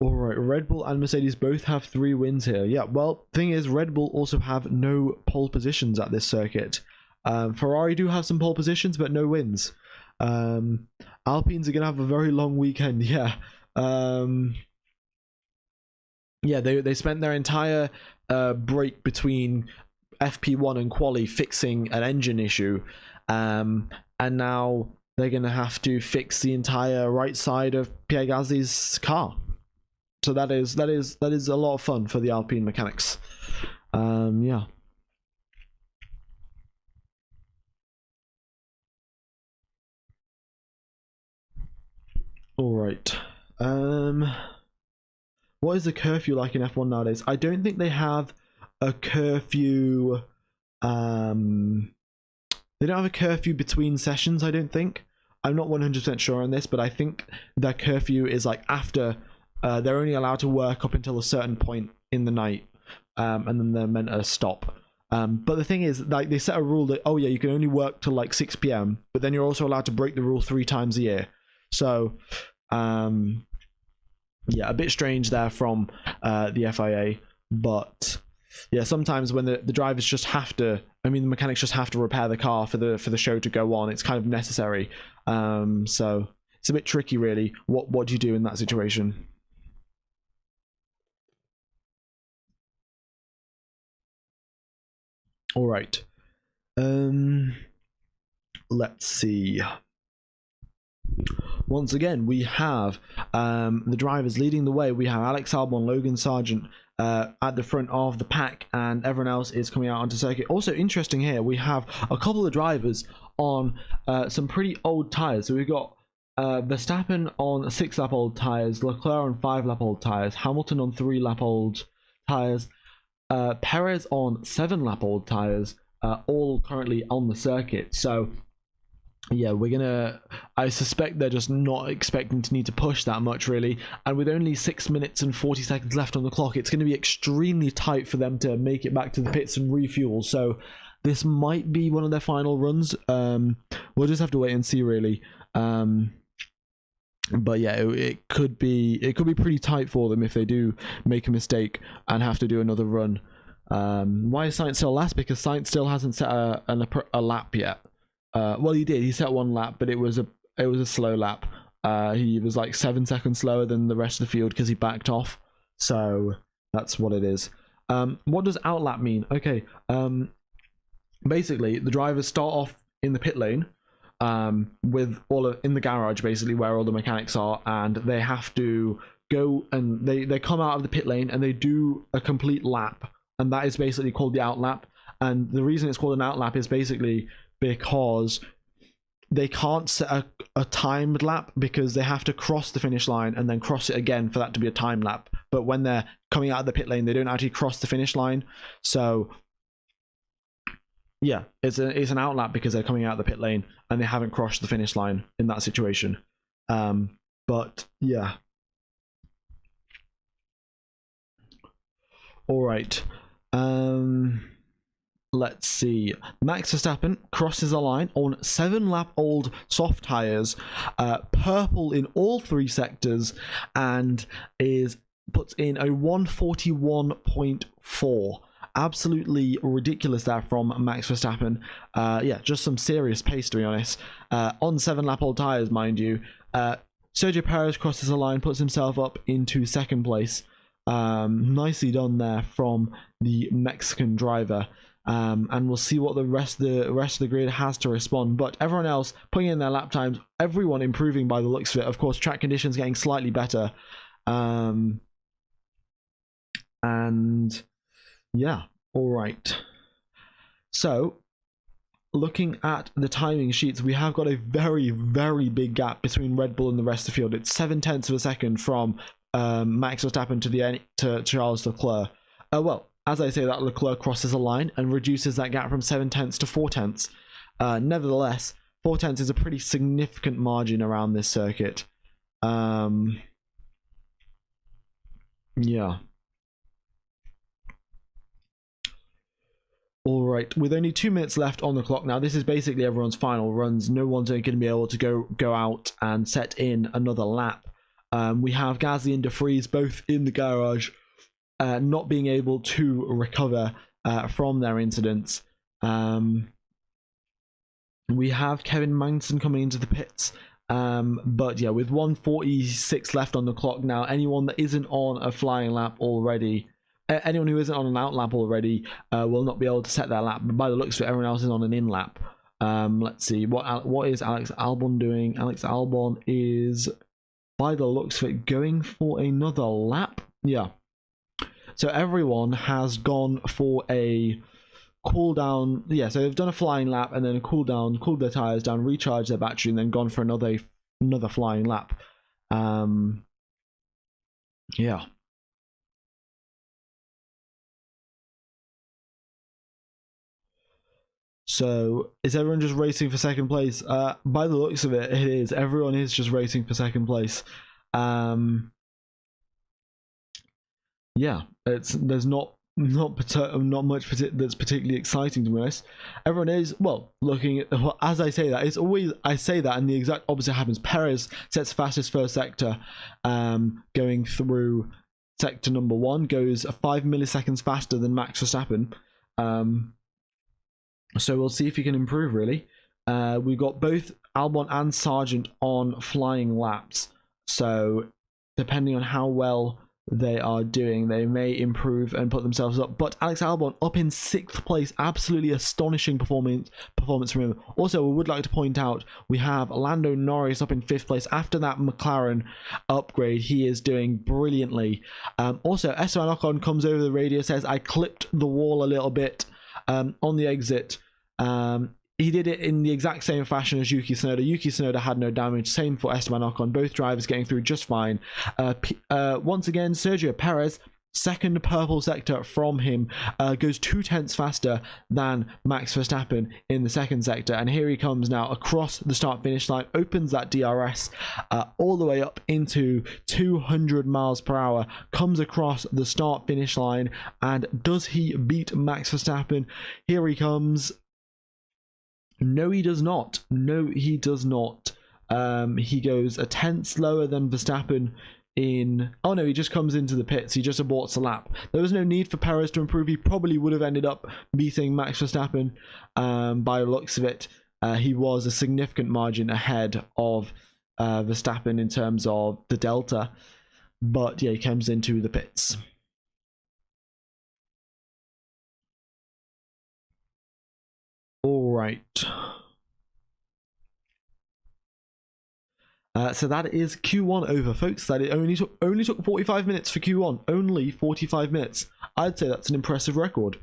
Alright, Red Bull and Mercedes both have 3 wins here. Yeah, well, thing is, Red Bull also have no pole positions at this circuit. Ferrari do have some pole positions, but no wins. Alpines are going to have a very long weekend, yeah. Yeah, they spent their entire break between FP1 and QUALI fixing an engine issue, and now they're going to have to fix the entire right side of Pierre Gasly's car. So that is a lot of fun for the Alpine mechanics. Yeah. All right. What is the curfew like in F1 nowadays? I don't think they have a curfew. They don't have a curfew between sessions, I don't think. I'm not 100% sure on this, but I think their curfew is like after. They're only allowed to work up until a certain point in the night, and then they're meant to stop. But the thing is, like, they set a rule that, oh yeah, you can only work till like 6 p.m, but then you're also allowed to break the rule 3 times a year. So, yeah, a bit strange there from the FIA, but yeah, sometimes when the drivers just have to, I mean, the mechanics just have to repair the car for the show to go on. It's kind of necessary. So it's a bit tricky, really. What do you do in that situation? All right. Let's see. Once again, we have the drivers leading the way. We have Alex Albon, Logan Sargent at the front of the pack, and everyone else is coming out onto circuit. Also interesting here, we have a couple of drivers on some pretty old tyres. So we've got Verstappen on 6-lap old tyres, Leclerc on 5-lap old tyres, Hamilton on 3-lap old tyres, Perez on 7-lap old tyres, all currently on the circuit. So yeah, I suspect they're just not expecting to need to push that much, really, and with only 6 minutes and 40 seconds left on the clock, it's going to be extremely tight for them to make it back to the pits and refuel. So this might be one of their final runs. We'll just have to wait and see, really. But yeah, it could be pretty tight for them if they do make a mistake and have to do another run. Why is Sainz still last? Because Sainz still hasn't set a lap yet. Well, he did. He set 1 lap, but it was a slow lap. He was like 7 seconds slower than the rest of the field because he backed off. So that's what it is. What does outlap mean? Okay. Basically, the drivers start off in the pit lane, with in the garage, basically where all the mechanics are, and they have to go and they come out of the pit lane and they do a complete lap, and that is basically called the outlap. And the reason it's called an outlap is basically because they can't set a timed lap, because they have to cross the finish line and then cross it again for that to be a time lap. but when they're coming out of the pit lane, they don't actually cross the finish line. So yeah, it's an outlap because they're coming out of the pit lane and they haven't crossed the finish line in that situation. But yeah. All right. Let's see. Max Verstappen crosses the line on 7-lap-old soft tires, purple in all 3 sectors, and puts in a 141.4. Absolutely ridiculous there from Max Verstappen. Yeah, just some serious pace, to be honest. On 7-lap-old tires, mind you. Sergio Perez crosses the line, puts himself up into 2nd place. Nicely done there from the Mexican driver. And we'll see what the rest of the grid has to respond. But everyone else putting in their lap times, everyone improving by the looks of it. Of course, track conditions getting slightly better. And yeah, all right. So looking at the timing sheets, we have got a very, very big gap between Red Bull and the rest of the field. It's 0.7 of a second from Max Verstappen to Charles Leclerc. Well, as I say that, Leclerc crosses a line and reduces that gap from 0.7 to 0.4. Nevertheless, 0.4 is a pretty significant margin around this circuit. Yeah. All right, with only 2 minutes left on the clock now, this is basically everyone's final runs. No one's going to be able to go out and set in another lap. We have Gasly and De Vries both in the garage, not being able to recover from their incidents. We have Kevin Magnussen coming into the pits. But yeah, with 1:46 left on the clock now, anyone that isn't on a flying lap already, anyone who isn't on an out lap already will not be able to set their lap. But by the looks of it, everyone else is on an in lap. Let's see, what is Alex Albon doing? Alex Albon is, by the looks of it, going for another lap. Yeah. So everyone has gone for a cool down. Yeah, so they've done a flying lap and then a cool down, cooled their tires down, recharged their battery, and then gone for another flying lap. Yeah. So is everyone just racing for 2nd place? By the looks of it, it is. Everyone is just racing for 2nd place. Yeah, there's not much that's particularly exciting, to be honest. Everyone is, well, looking at, as I say that, it's always, I say that and the exact opposite happens. Perez sets fastest first sector, going through sector number 1, goes 5 milliseconds faster than Max Verstappen. So we'll see if he can improve, really. We've got both Albon and Sargent on flying laps, so depending on how well they are doing, they may improve and put themselves up. But Alex Albon up in 6th place, absolutely astonishing performance from him. Also, we would like to point out we have Lando Norris up in 5th place. After that McLaren upgrade, he is doing brilliantly. Also, Esteban Ocon comes over the radio, says, I clipped the wall a little bit on the exit. He did it in the exact same fashion as Yuki Tsunoda. Yuki Tsunoda had no damage. Same for Esteban Ocon. Both drivers getting through just fine. Once again, Sergio Perez, 2nd purple sector from him, goes 0.2 faster than Max Verstappen in the 2nd sector. And here he comes now across the start-finish line, opens that DRS all the way up into 200 miles per hour, comes across the start-finish line, and does he beat Max Verstappen? Here he comes. No, he does not. No, he does not. He goes a 10th slower than Verstappen in... Oh no, he just comes into the pits. He just aborts a lap. There was no need for Perez to improve. He probably would have ended up beating Max Verstappen by the looks of it. He was a significant margin ahead of Verstappen in terms of the delta. But yeah, he comes into the pits. All right. So that is Q1 over, folks. That it only took 45 minutes for Q1. Only 45 minutes. I'd say that's an impressive record.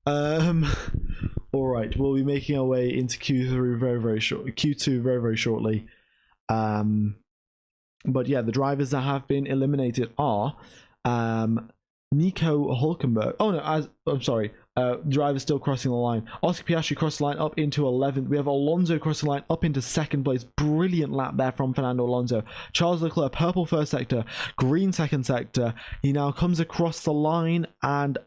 All right, we'll be making our way into Q2 very, very shortly. But yeah, the drivers that have been eliminated are Nico Hulkenberg. Oh no, I'm sorry. Driver still crossing the line. Oscar Piastri crossed the line up into 11th. We have Alonso crossing the line up into 2nd place. Brilliant lap there from Fernando Alonso. Charles Leclerc, purple first sector, green second sector. He now comes across the line and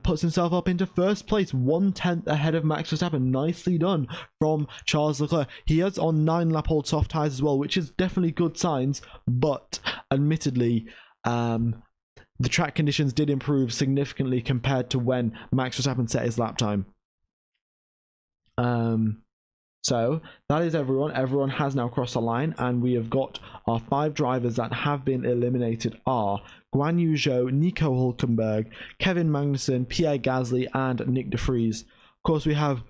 puts himself up into 1st place, 1/10 ahead of Max Verstappen. Nicely done from Charles Leclerc. He is on 9-lap old soft tyres as well, which is definitely good signs, but admittedly, the track conditions did improve significantly compared to when Max Verstappen set his lap time. So that is everyone. Everyone has now crossed the line, and we have got our 5 drivers that have been eliminated are Guan Yu Zhou, Nico Hulkenberg, Kevin Magnussen, Pierre Gasly, and Nick De Vries. Of course, we have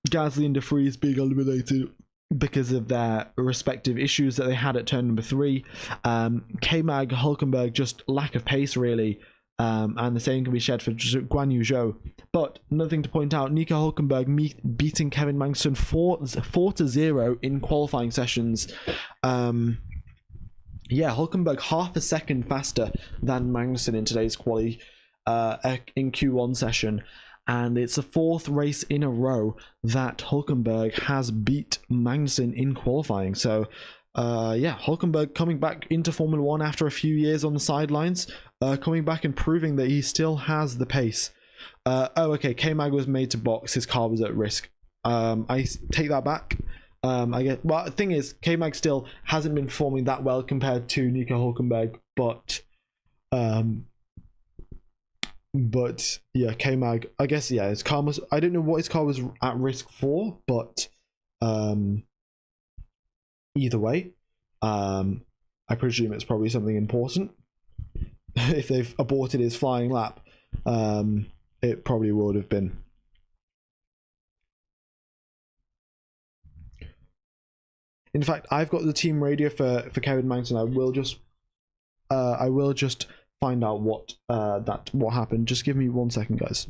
Gasly and De Vries being eliminated because of their respective issues that they had at turn number 3. K-Mag, Hulkenberg, just lack of pace really, and the same can be said for Guan Yu Zhou. But another thing to point out, Nico Hulkenberg beating Kevin Magnussen 4-0 in qualifying sessions. Hulkenberg half a second faster than Magnussen in today's quali in Q1 session. And it's the 4th race in a row that Hulkenberg has beat Magnussen in qualifying. So, Hulkenberg coming back into Formula 1 after a few years on the sidelines, coming back and proving that he still has the pace. K-Mag was made to box. His car was at risk. I take that back. The thing is, K-Mag still hasn't been performing that well compared to Nico Hulkenberg, but K-Mag, I guess, his car was, I don't know what his car was at risk for, but either way, I presume it's probably something important. If they've aborted his flying lap, it probably would have been. In fact, I've got the team radio for Kevin Magnussen. I will just find out what happened. Just give me 1 second, guys.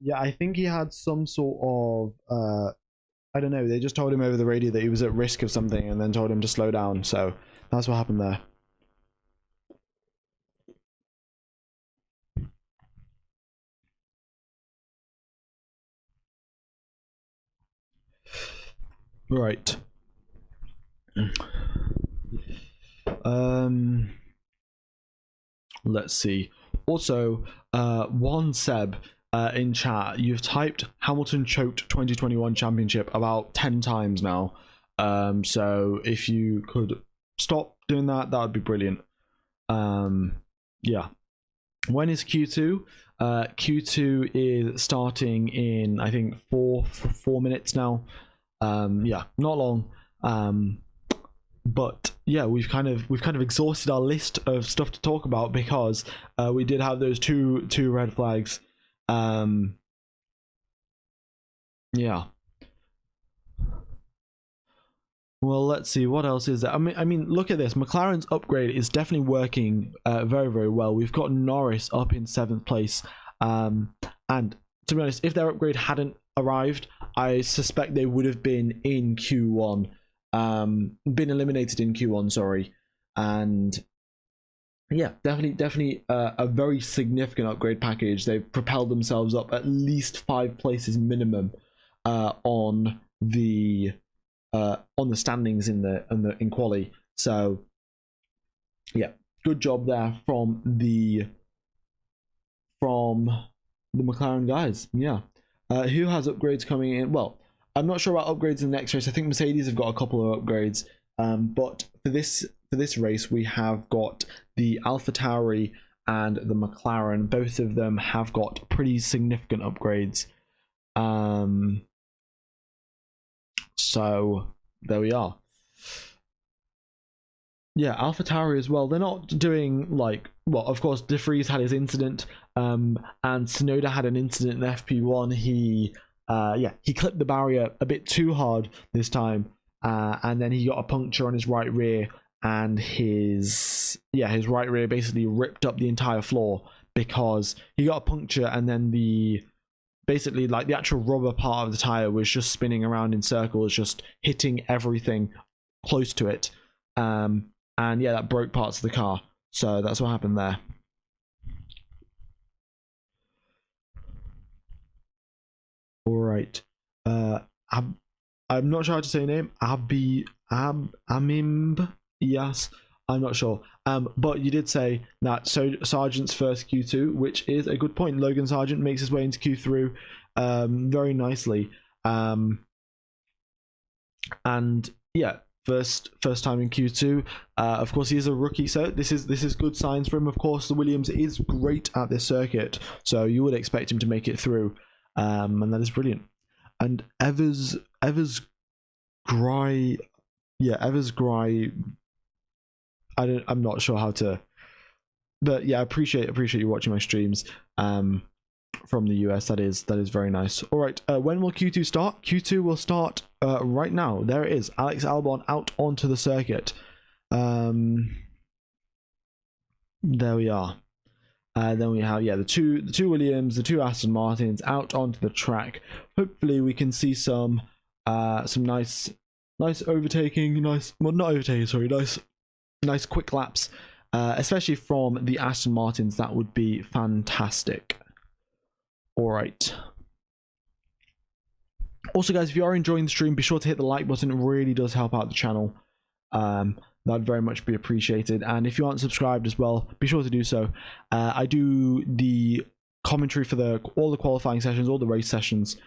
Yeah, I think he had some sort of I don't know, they just told him over the radio that he was at risk of something and then told him to slow down. So that's what happened there. Right. Let's see. Also, one Seb in chat, you've typed Hamilton choked 2021 championship about 10 times now. So if you could stop doing that, that would be brilliant. Yeah. When is Q2? Q2 is starting in, I think, 4 minutes now. Yeah, not long. But yeah, we've kind of exhausted our list of stuff to talk about because we did have those two red flags. Yeah. Well, let's see what else is there. I mean, look at this. McLaren's upgrade is definitely working very, very well. We've got Norris up in 7th place, and to be honest, if their upgrade hadn't arrived, I suspect they would have been in Q1, been eliminated in Q1. Sorry, and yeah, definitely a very significant upgrade package. They've propelled themselves up at least 5 places minimum on the standings in quali. So yeah, good job there from the McLaren guys. Yeah. Who has upgrades coming in? Well, I'm not sure about upgrades in the next race. I think Mercedes have got a couple of upgrades, but for this race we have got the AlphaTauri and the McLaren. Both of them have got pretty significant upgrades. So there we are. Yeah, AlphaTauri as well. They're not doing like well, of course, De Vries had his incident, and Tsunoda had an incident in FP1. He clipped the barrier a bit too hard this time, and then he got a puncture on his right rear, and his right rear basically ripped up the entire floor because he got a puncture, and then the actual rubber part of the tire was just spinning around in circles, just hitting everything close to it, and yeah, that broke parts of the car. So that's what happened there. All right. I'm not sure how to say your name. Amimb. Yes, I'm not sure. But you did say that Sargent's first Q2, which is a good point. Logan Sargent makes his way into Q3 very nicely. And yeah, first time in Q2. Of course, he is a rookie, so this is good signs for him. Of course, the Williams is great at this circuit, so you would expect him to make it through, and that is brilliant. And Evers Gry. I'm not sure how to, but yeah, I appreciate you watching my streams from the US. That is very nice. All right, when will Q2 start? Q2 will start right now. There it is. Alex Albon out onto the circuit. There we are. Then we have the two Williams, the two Aston Martins out onto the track. Hopefully we can see some nice overtaking, nice quick laps, especially from the Aston Martins. That would be fantastic. All right. Also, guys, if you are enjoying the stream, be sure to hit the like button. It really does help out the channel. That'd very much be appreciated. And if you aren't subscribed as well, be sure to do so. I do the commentary for all the qualifying sessions, all the race sessions.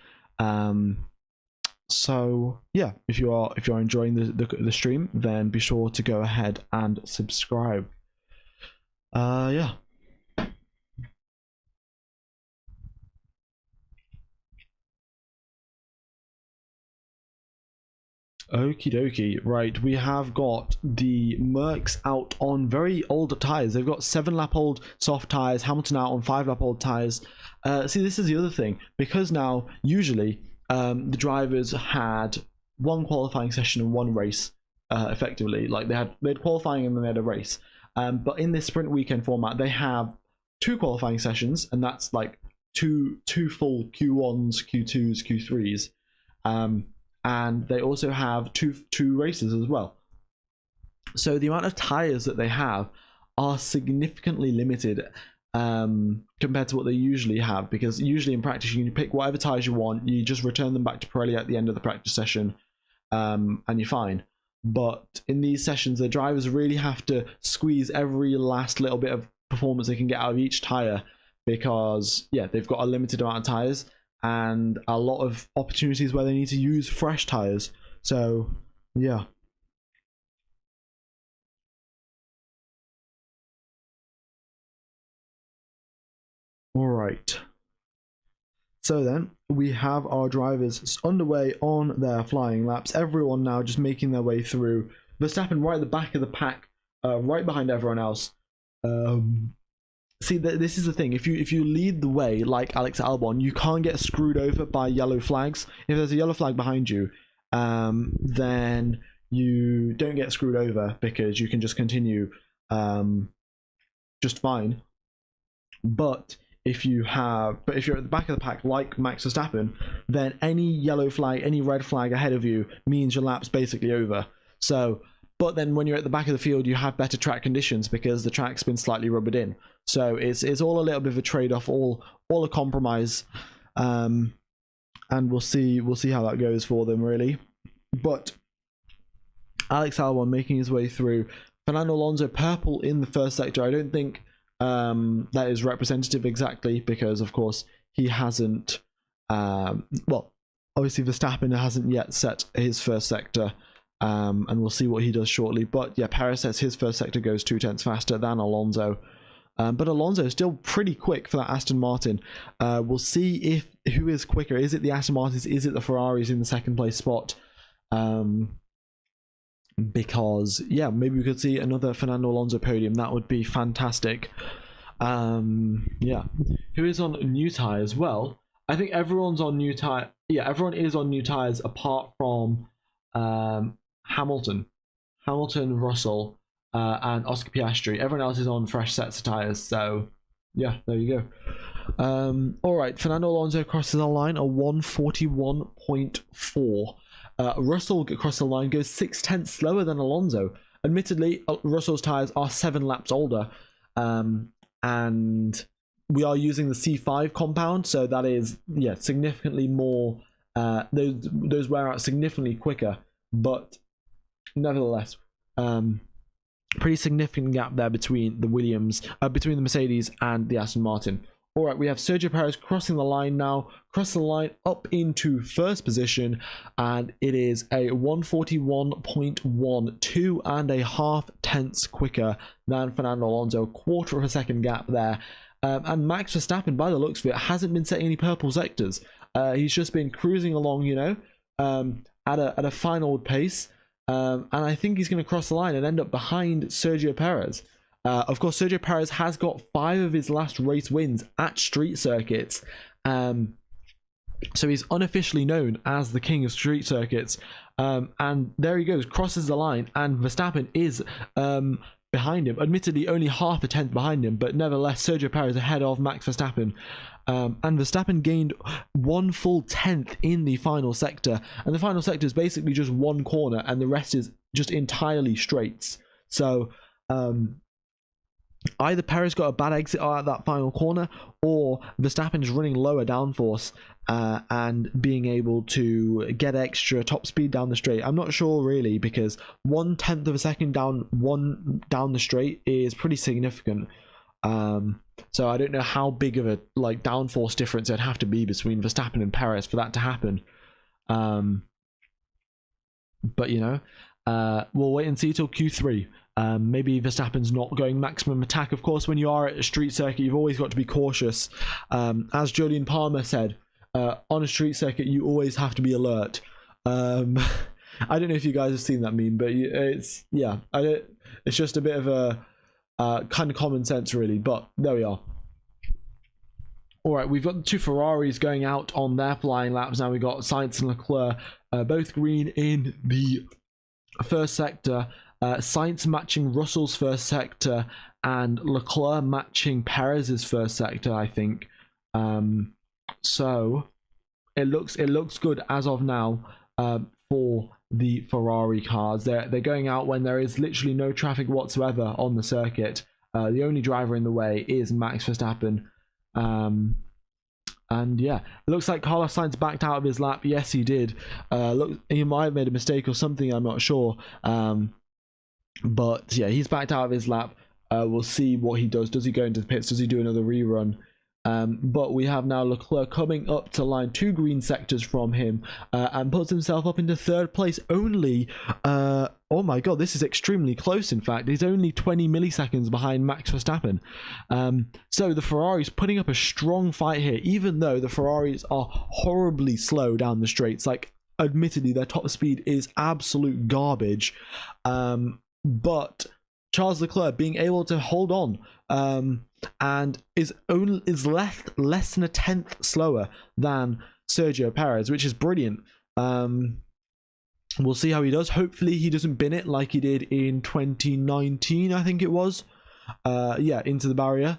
So yeah, if you are enjoying the stream, then be sure to go ahead and subscribe. Yeah. Okie dokie. Right, we have got the Mercs out on very old tires. They've got 7-lap old soft tires. Hamilton out on 5-lap old tires. See, this is the other thing, because now usually the drivers had one qualifying session and one race, effectively. Like they had qualifying and then they had a race. But in this sprint weekend format, they have 2 qualifying sessions, and that's like two full Q1s, Q2s, Q3s. And they also have two races as well. So the amount of tires that they have are significantly limited compared to what they usually have, because usually in practice you can pick whatever tires you want, you just return them back to Pirelli at the end of the practice session, and you're fine. But in these sessions, the drivers really have to squeeze every last little bit of performance they can get out of each tire, because yeah, they've got a limited amount of tires and a lot of opportunities where they need to use fresh tires. So yeah. All right. So then we have our drivers underway on their flying laps. Everyone now just making their way through. Verstappen right at the back of the pack, right behind everyone else. See, this is the thing. If you lead the way like Alex Albon, you can't get screwed over by yellow flags. If there's a yellow flag behind you, then you don't get screwed over, because you can just continue just fine. But if you're at the back of the pack like Max Verstappen, then any yellow flag, any red flag ahead of you means your lap's basically over. So, but then when you're at the back of the field, you have better track conditions because the track's been slightly rubbered in. So it's all a little bit of a trade-off, all a compromise, and we'll see how that goes for them, really. But Alex Albon making his way through. Fernando Alonso purple in the first sector. I don't think that is representative exactly, because of course he hasn't. Well, obviously Verstappen hasn't yet set his first sector. And we'll see what he does shortly. But yeah, Perez says his first sector goes 0.2 faster than Alonso. But Alonso is still pretty quick for that Aston Martin. We'll see who is quicker. Is it the Aston Martins? Is it the Ferraris in the second place spot? because yeah, maybe we could see another Fernando Alonso podium. That would be fantastic. Yeah, who is on new tires? Well, I think everyone's on new tire. Yeah, everyone is on new tires apart from Hamilton, Russell, and Oscar Piastri. Everyone else is on fresh sets of tires. So yeah, there you go. All right, Fernando Alonso crosses the line a 141.4. Russell across the line goes 0.6 slower than Alonso. Admittedly, Russell's tires are 7 laps older, and we are using the C5 compound, so that is significantly more. Those wear out significantly quicker, but nevertheless, pretty significant gap there between the between the Mercedes and the Aston Martin. All right, we have Sergio Perez crossing the line now, crossing the line up into first position, and it is a 141.1, 2.5 tenths quicker than Fernando Alonso, 1/4 of a second gap there. And Max Verstappen, by the looks of it, hasn't been setting any purple sectors. He's just been cruising along, at a fine old pace, and I think he's going to cross the line and end up behind Sergio Perez. Of course, Sergio Perez has got 5 of his last race wins at street circuits. So he's unofficially known as the king of street circuits. And there he goes, crosses the line, and Verstappen is behind him. Admittedly, only 0.5 tenth behind him, but nevertheless, Sergio Perez ahead of Max Verstappen. And Verstappen gained 1 full tenth in the final sector. And the final sector is basically just one corner, and the rest is just entirely straights. So either Perez got a bad exit out of that final corner, or Verstappen is running lower downforce and being able to get extra top speed down the straight. I'm not sure really, because 1/10 of a second down the straight is pretty significant. So I don't know how big of a downforce difference it'd have to be between Verstappen and Perez for that to happen. But we'll wait and see till Q3. Maybe Verstappen's not going maximum attack. Of course, when you are at a street circuit, you've always got to be cautious. As Julian Palmer said, on a street circuit, you always have to be alert. I don't know if you guys have seen that meme, but it's just a bit of a kind of common sense, really. But there we are. All right, we've got the 2 Ferraris going out on their flying laps now. We've got Sainz and Leclerc, both green in the first sector. Sainz matching Russell's first sector, and Leclerc matching Perez's first sector, I think. So it looks good as of now for the Ferrari cars. They're going out when there is literally no traffic whatsoever on the circuit. The only driver in the way is Max Verstappen. And yeah, it looks like Carlos Sainz backed out of his lap. Yes, he did. Look, he might have made a mistake or something, I'm not sure. But yeah, he's backed out of his lap. We'll see what he does. Does he go into the pits? Does he do another rerun? But we have now Leclerc coming up to line 2 green sectors from him, and puts himself up into 3rd place only. Oh my god, this is extremely close. In fact, he's only 20 milliseconds behind Max Verstappen. So the Ferraris putting up a strong fight here, even though the Ferraris are horribly slow down the straights. Admittedly, their top speed is absolute garbage. But Charles Leclerc being able to hold on and is less than a tenth slower than Sergio Perez, which is brilliant. We'll see how he does. Hopefully he doesn't bin it like he did in 2019, I think it was. Into the barrier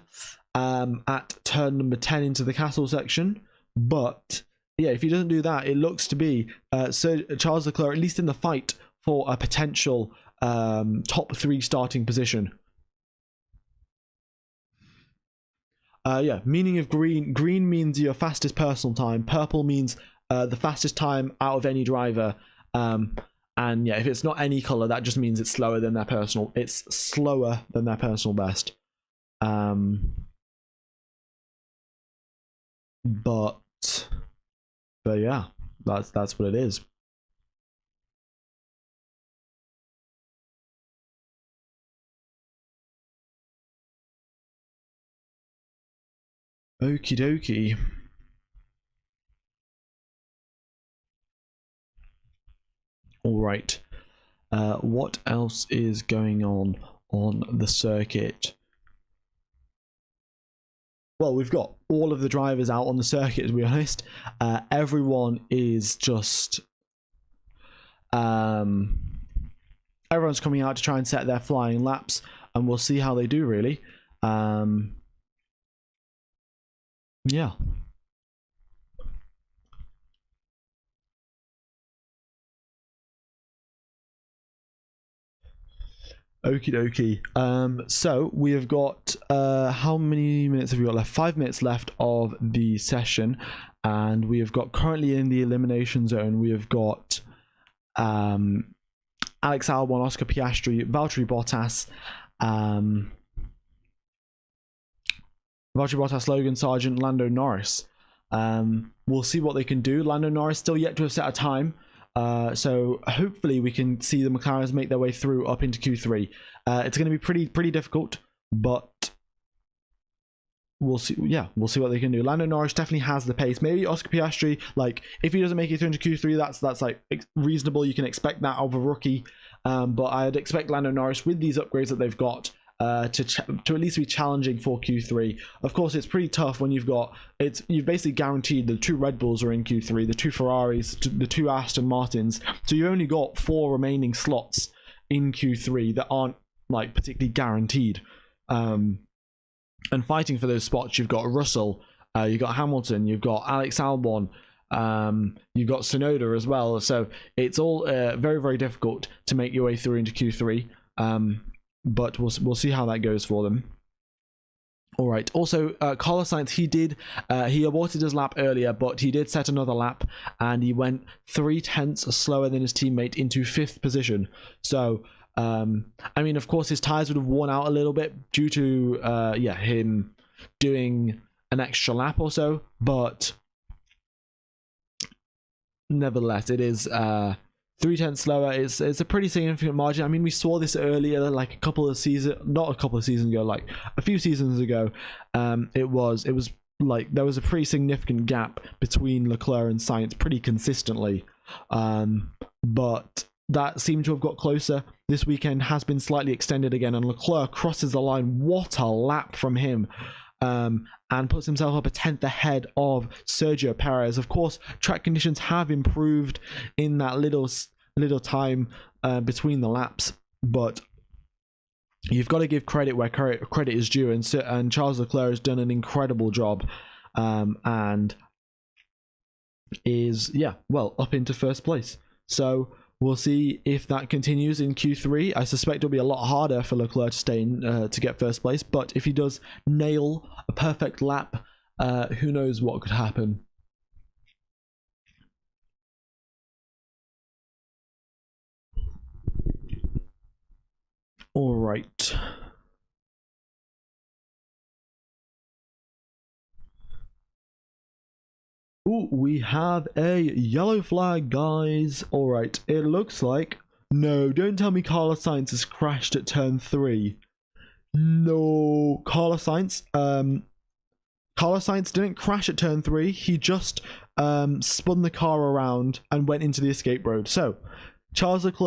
at turn number 10 into the castle section. But yeah, if he doesn't do that, it looks to be Charles Leclerc at least in the fight for a potential top 3 starting position. Meaning of green. Green means your fastest personal time. Purple means the fastest time out of any driver. And yeah, if it's not any color, that just means it's slower than their personal. It's slower than their personal best. But yeah, that's what it is. Okie dokie. All right. What else is going on the circuit? Well, we've got all of the drivers out on the circuit, to be honest. Everyone is just... everyone's coming out to try and set their flying laps, and we'll see how they do, really. Yeah. Okie dokie. So we have got how many minutes have we got left? 5 minutes left of the session, and we have got currently in the elimination zone. We have got Alex Albon, Oscar Piastri, Valtteri Bottas, Logan Sargent, Lando Norris. We'll see what they can do. Lando Norris still yet to have set a time. So hopefully we can see the McLarens make their way through up into Q3. It's going to be pretty difficult, but we'll see. Yeah, we'll see what they can do. Lando Norris definitely has the pace. Maybe Oscar Piastri, like, if he doesn't make it through into Q3, that's like reasonable. You can expect that of a rookie. But I'd expect Lando Norris, with these upgrades that they've got, to at least be challenging for Q3. Of course, it's pretty tough when you've basically guaranteed the 2 Red Bulls are in Q3, the 2 Ferraris, the 2 Aston Martins. So you only got 4 remaining slots in Q3 that aren't like particularly guaranteed. And fighting for those spots, you've got Russell, you've got Hamilton, you've got Alex Albon, you've got Tsunoda as well. So it's all very difficult to make your way through into Q3. But we'll see how that goes for them. All right. Also, Carlos Sainz, he aborted his lap earlier, but he did set another lap, and he went 0.3 slower than his teammate into 5th position. So, I mean, of course, his tires would have worn out a little bit due to him doing an extra lap or so, but nevertheless, it is 0.3 slower. It's a pretty significant margin. I mean, we saw this earlier, like a few seasons ago. It was like there was a pretty significant gap between Leclerc and Sainz pretty consistently, but that seemed to have got closer. This weekend has been slightly extended again, and Leclerc crosses the line. What a lap from him! And puts himself up a 10th ahead of Sergio Perez. Of course, track conditions have improved in that little time between the laps, but you've got to give credit where credit is due, and Charles Leclerc has done an incredible job, and is up into 1st place. So we'll see if that continues in Q3. I suspect it'll be a lot harder for Leclerc to stay in to get 1st place, but if he does nail a perfect lap, who knows what could happen. All right. Ooh, we have a yellow flag, guys. All right, it looks like... No, don't tell me Carlos Sainz has crashed at turn 3. No, Carlos Sainz didn't crash at turn 3. He just spun the car around and went into the escape road. So Carlos Sainz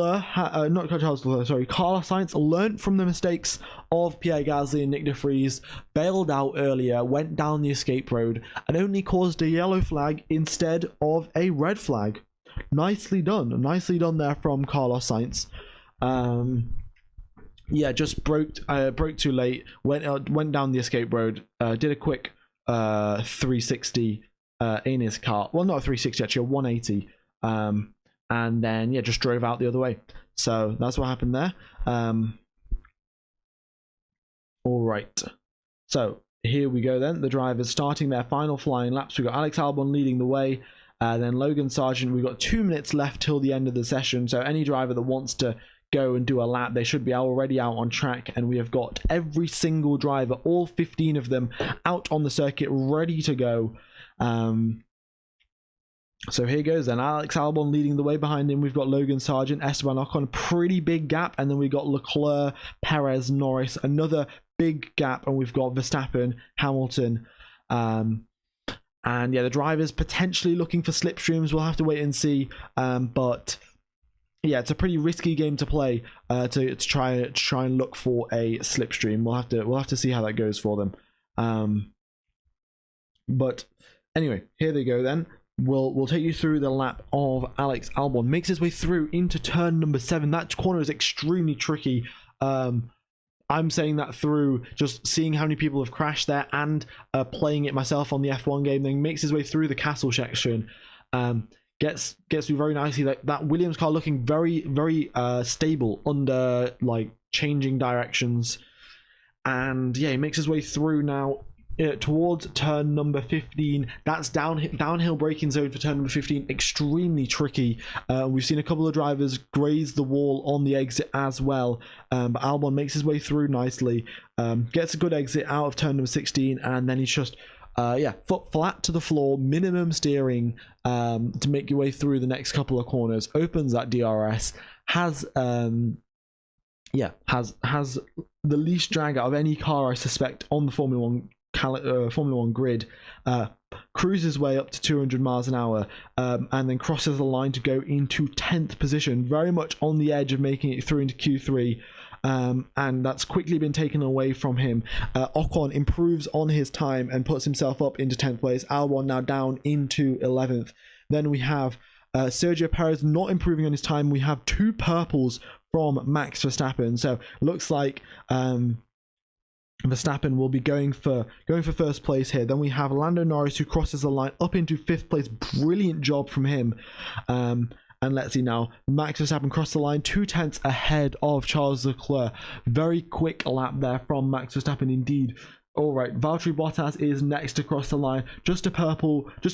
learnt from the mistakes of Pierre Gasly and Nick de Vries, bailed out earlier, went down the escape road, and only caused a yellow flag instead of a red flag. Nicely done there from Carlos Sainz. Just broke too late, went down the escape road, did a quick 360 in his car. Well, not a 360, actually, a 180. And then just drove out the other way. So that's what happened there. All right. So here we go then. The drivers starting their final flying laps. We've got Alex Albon leading the way. Then Logan Sargent. We've got 2 minutes left till the end of the session. So any driver that wants to go and do a lap, they should be already out on track. And we have got every single driver, all 15 of them, out on the circuit, ready to go. So here goes then. Alex Albon leading the way. Behind him we've got Logan Sargent, Esteban Ocon, pretty big gap, and then we've got Leclerc, Perez, Norris, another big gap, and we've got Verstappen, Hamilton, and the drivers potentially looking for slipstreams. We'll have to wait and see, but yeah, it's a pretty risky game to play to try and look for a slipstream. We'll have to see how that goes for them. But anyway, here they go then. We'll take you through the lap of Alex Albon. Makes his way through into turn number 7. That corner is extremely tricky. I'm saying that through just seeing how many people have crashed there and playing it myself on the F1 game. Then makes his way through the castle section. Gets through very nicely. That Williams car looking very, very stable under like changing directions. And yeah, he makes his way through now towards turn number 15. That's downhill braking zone for turn number 15. Extremely tricky. We've seen a couple of drivers graze the wall on the exit as well. But Albon makes his way through nicely. Gets a good exit out of turn number 16, and then he's just foot flat to the floor, minimum steering to make your way through the next couple of corners. Opens that DRS. Has the least drag out of any car, I suspect, on the Formula 1 grid. Cruises way up to 200 miles an hour, and then crosses the line to go into 10th position, very much on the edge of making it through into Q3. And that's quickly been taken away from him. Ocon improves on his time and puts himself up into 10th place. Albon now down into 11th. Then we have Sergio Perez not improving on his time. We have 2 purples from Max Verstappen. So looks like Verstappen will be going for first place here. Then we have Lando Norris, who crosses the line up into 5th place. Brilliant job from him. And let's see now, Max Verstappen crossed the line 2/10 ahead of Charles Leclerc. Very quick lap there from Max Verstappen indeed. All right, Valtteri Bottas is next to cross the line. Just a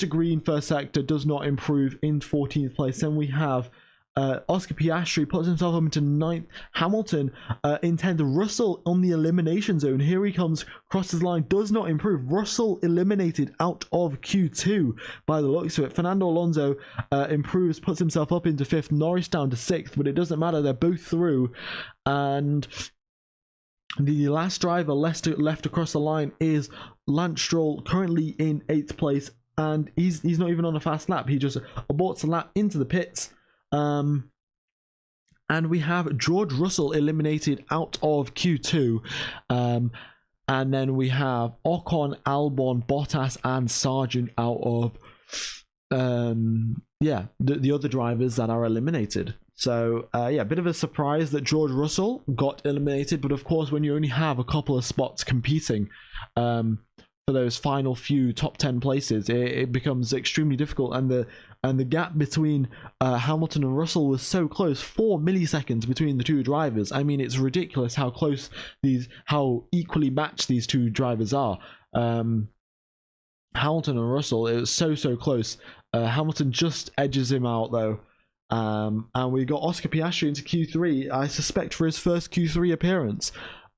green first sector, does not improve in 14th place. Then we have Oscar Piastri puts himself up into 9th. Hamilton in 10th. Russell on the elimination zone. Here he comes, crosses the line, does not improve. Russell eliminated out of Q2 by the looks of it. Fernando Alonso improves, puts himself up into 5th. Norris down to 6th, but it doesn't matter. They're both through. And the last driver left across the line is Lance Stroll, currently in 8th place. And he's not even on a fast lap. He just aborts a lap into the pits. And we have George Russell eliminated out of Q2. And then we have Ocon, Albon, Bottas, and Sargent out of the other drivers that are eliminated. So a bit of a surprise that George Russell got eliminated, but of course when you only have a couple of spots competing for those final few top 10 places, it becomes extremely difficult. And the gap between Hamilton and Russell was so close, 4 milliseconds between the two drivers. I mean, it's ridiculous how how equally matched these two drivers are. Hamilton and Russell, it was so close. Hamilton just edges him out though. And we got Oscar Piastri into Q3, I suspect for his first Q3 appearance.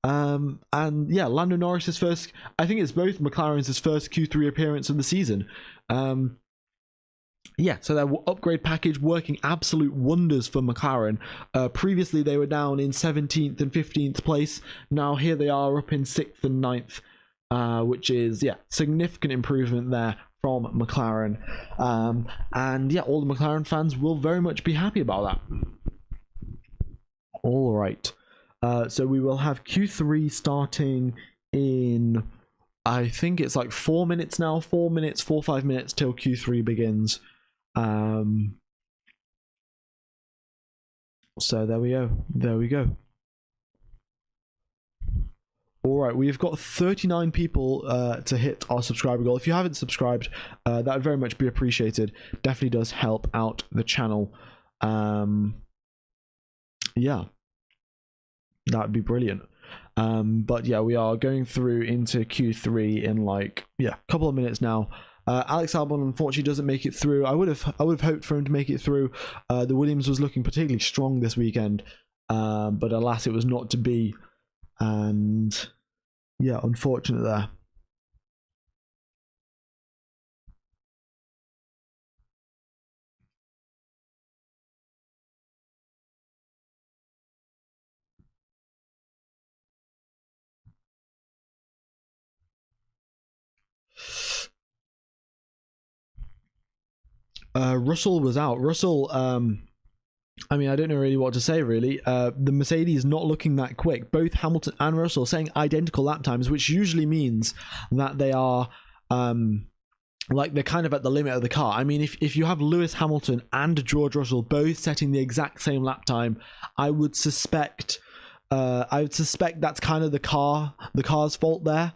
And yeah, Lando Norris's first, I think it's both McLaren's first Q3 appearance of the season. So their upgrade package working absolute wonders for McLaren. Previously they were down in 17th and 15th place. Now here they are up in 6th and 9th, which is significant improvement there from McLaren. And all the McLaren fans will very much be happy about that. All right. So we will have Q3 starting in, I think it's like 4 minutes now, 4 or 5 minutes till Q3 begins. So there we go. All right, we've got 39 people to hit our subscriber goal. If you haven't subscribed, that would very much be appreciated. Definitely does help out the channel. That would be brilliant. But yeah, we are going through into Q3 in a couple of minutes now. Alex Albon unfortunately doesn't make it through. I would have hoped for him to make it through. The Williams was looking particularly strong this weekend, but alas, it was not to be. And yeah, unfortunate there. Russell was out. Russell I mean, I don't know really what to say, really. The Mercedes not looking that quick. Both Hamilton and Russell saying identical lap times, which usually means that they are like they're kind of at the limit of the car. I mean, if you have Lewis Hamilton and George Russell both setting the exact same lap time, I would suspect that's kind of the car's fault there.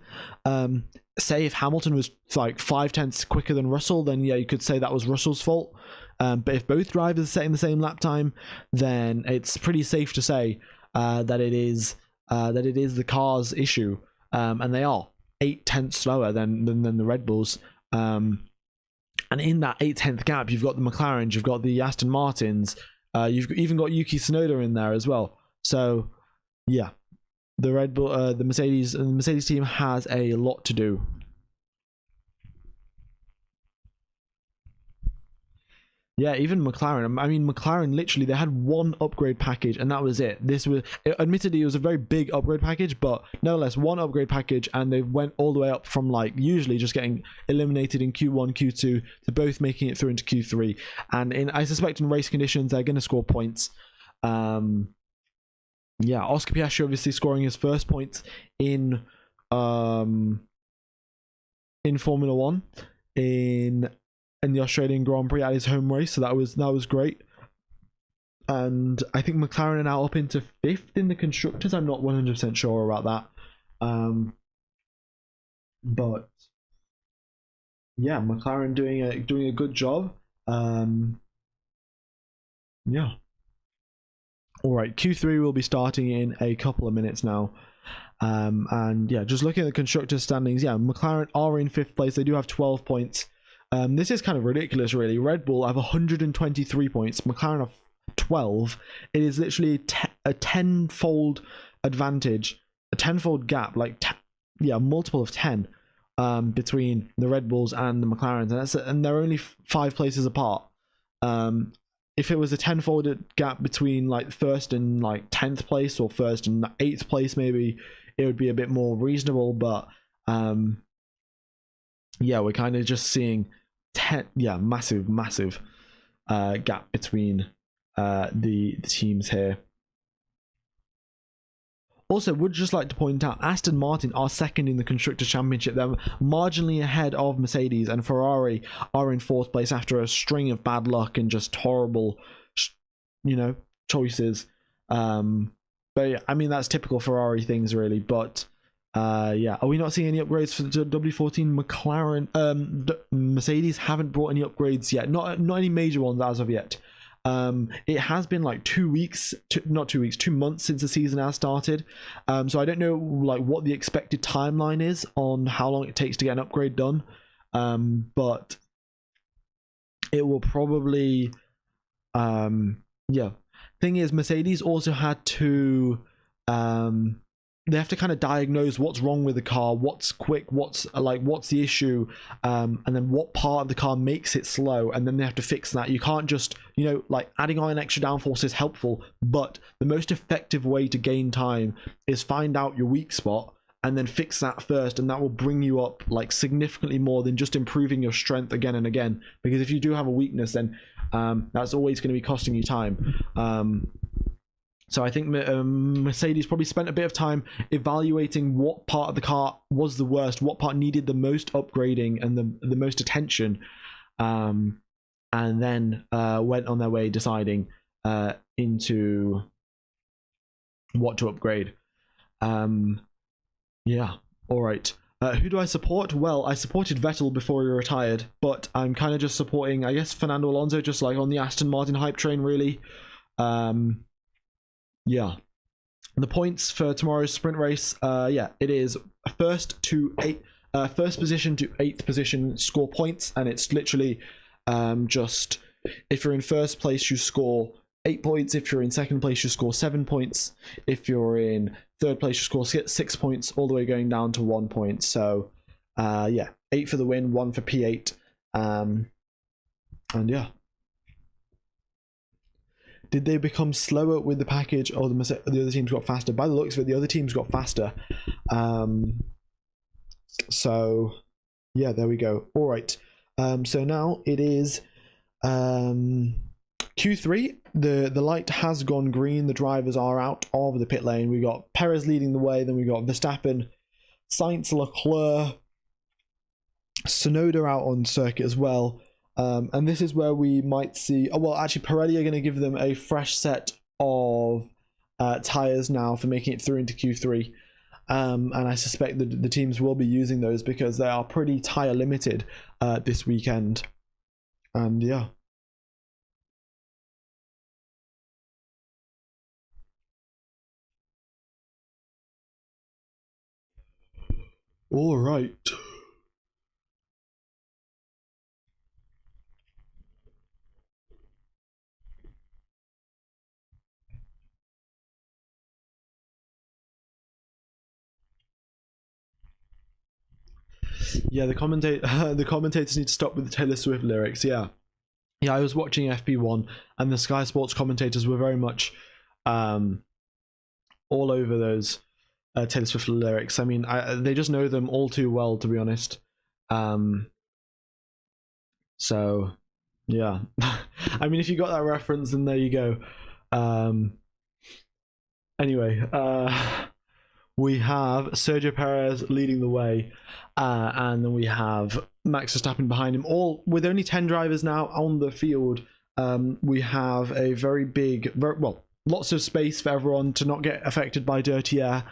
Say if Hamilton was like 5/10 quicker than Russell, then yeah, you could say that was Russell's fault. But if both drivers are setting the same lap time, then it's pretty safe to say that it is the car's issue, and they are 8/10 slower than the Red Bulls. And in that 8/10 gap, you've got the McLarens, you've got the Aston Martins, you've even got Yuki Tsunoda in there as well. So yeah, the Red Bull, the Mercedes team has a lot to do. Yeah, even McLaren. I mean, McLaren literally they had one upgrade package and that was it. Admittedly, it was a very big upgrade package, but nevertheless, one upgrade package, and they went all the way up from like usually just getting eliminated in Q1, Q2 to both making it through into Q3. And I suspect in race conditions they're going to score points. Yeah, Oscar Piastri obviously scoring his first points in Formula One in the Australian Grand Prix at his home race, so that was great. And I think McLaren are now up into 5th in the constructors. I'm not 100% sure about that, but yeah, McLaren doing a good job. Yeah. All right, Q3 will be starting in a couple of minutes now. And yeah, just looking at the constructors standings, yeah, McLaren are in 5th place. They do have 12 points. This is kind of ridiculous, really. Red Bull have 123 points. McLaren have 12. It is literally a tenfold advantage, a tenfold gap, like multiple of 10 between the Red Bulls and the McLarens, and they're only 5 places apart. If it was a tenfold gap between like 1st and like 10th place, or 1st and 8th place, maybe it would be a bit more reasonable. But yeah, we're kind of just seeing massive gap between the teams here. Also, would just like to point out, Aston Martin are 2nd in the Constructors' Championship. They're marginally ahead of Mercedes, and Ferrari are in 4th place after a string of bad luck and just horrible, choices. But yeah, I mean, that's typical Ferrari things, really. But yeah, are we not seeing any upgrades for the W14 McLaren? Mercedes haven't brought any upgrades yet. Not any major ones as of yet. It has been like 2 months since the season has started. So I don't know like what the expected timeline is on how long it takes to get an upgrade done. But it will probably, yeah. Thing is, Mercedes also had to, they have to kind of diagnose what's wrong with the car, what's quick, what's the issue, and then what part of the car makes it slow, and then they have to fix that. You can't just, like adding on an extra downforce is helpful, but the most effective way to gain time is find out your weak spot and then fix that first, and that will bring you up like significantly more than just improving your strength again and again. Because if you do have a weakness, then that's always going to be costing you time. So I think Mercedes probably spent a bit of time evaluating what part of the car was the worst, what part needed the most upgrading and the most attention, and then went on their way deciding into what to upgrade. Yeah, all right. Who do I support? Well, I supported Vettel before he retired, but I'm kind of just supporting, I guess, Fernando Alonso, just like on the Aston Martin hype train, really. Yeah, the points for tomorrow's sprint race, yeah, it is first position to 8th position score points, and it's literally just if you're in 1st place you score 8 points, if you're in 2nd place you score 7 points, if you're in 3rd place you score 6 points, all the way going down to 1 point. So yeah, 8 for the win, 1 for P8, and yeah. Did they become slower with the package, or the other teams got faster? By the looks of it, the other teams got faster. So, yeah, there we go. All right. So now it is Q3, the light has gone green. The drivers are out of the pit lane. We got Perez leading the way. Then we got Verstappen, Sainz, Leclerc, Tsunoda out on circuit as well. And this is where we might see. Oh, well, actually, Pirelli are going to give them a fresh set of tires now for making it through into Q3. And I suspect that the teams will be using those because they are pretty tire limited this weekend. And yeah. All right. Yeah, the commentators need to stop with the Taylor Swift lyrics. Yeah, I was watching FP1, and the Sky Sports commentators were very much all over those Taylor Swift lyrics. I mean, they just know them all too well, to be honest. So yeah. I mean, if you got that reference, then there you go. Anyway, we have Sergio Perez leading the way, and then we have Max Verstappen behind him, all with only 10 drivers now on the field. We have a very big, lots of space for everyone to not get affected by dirty air,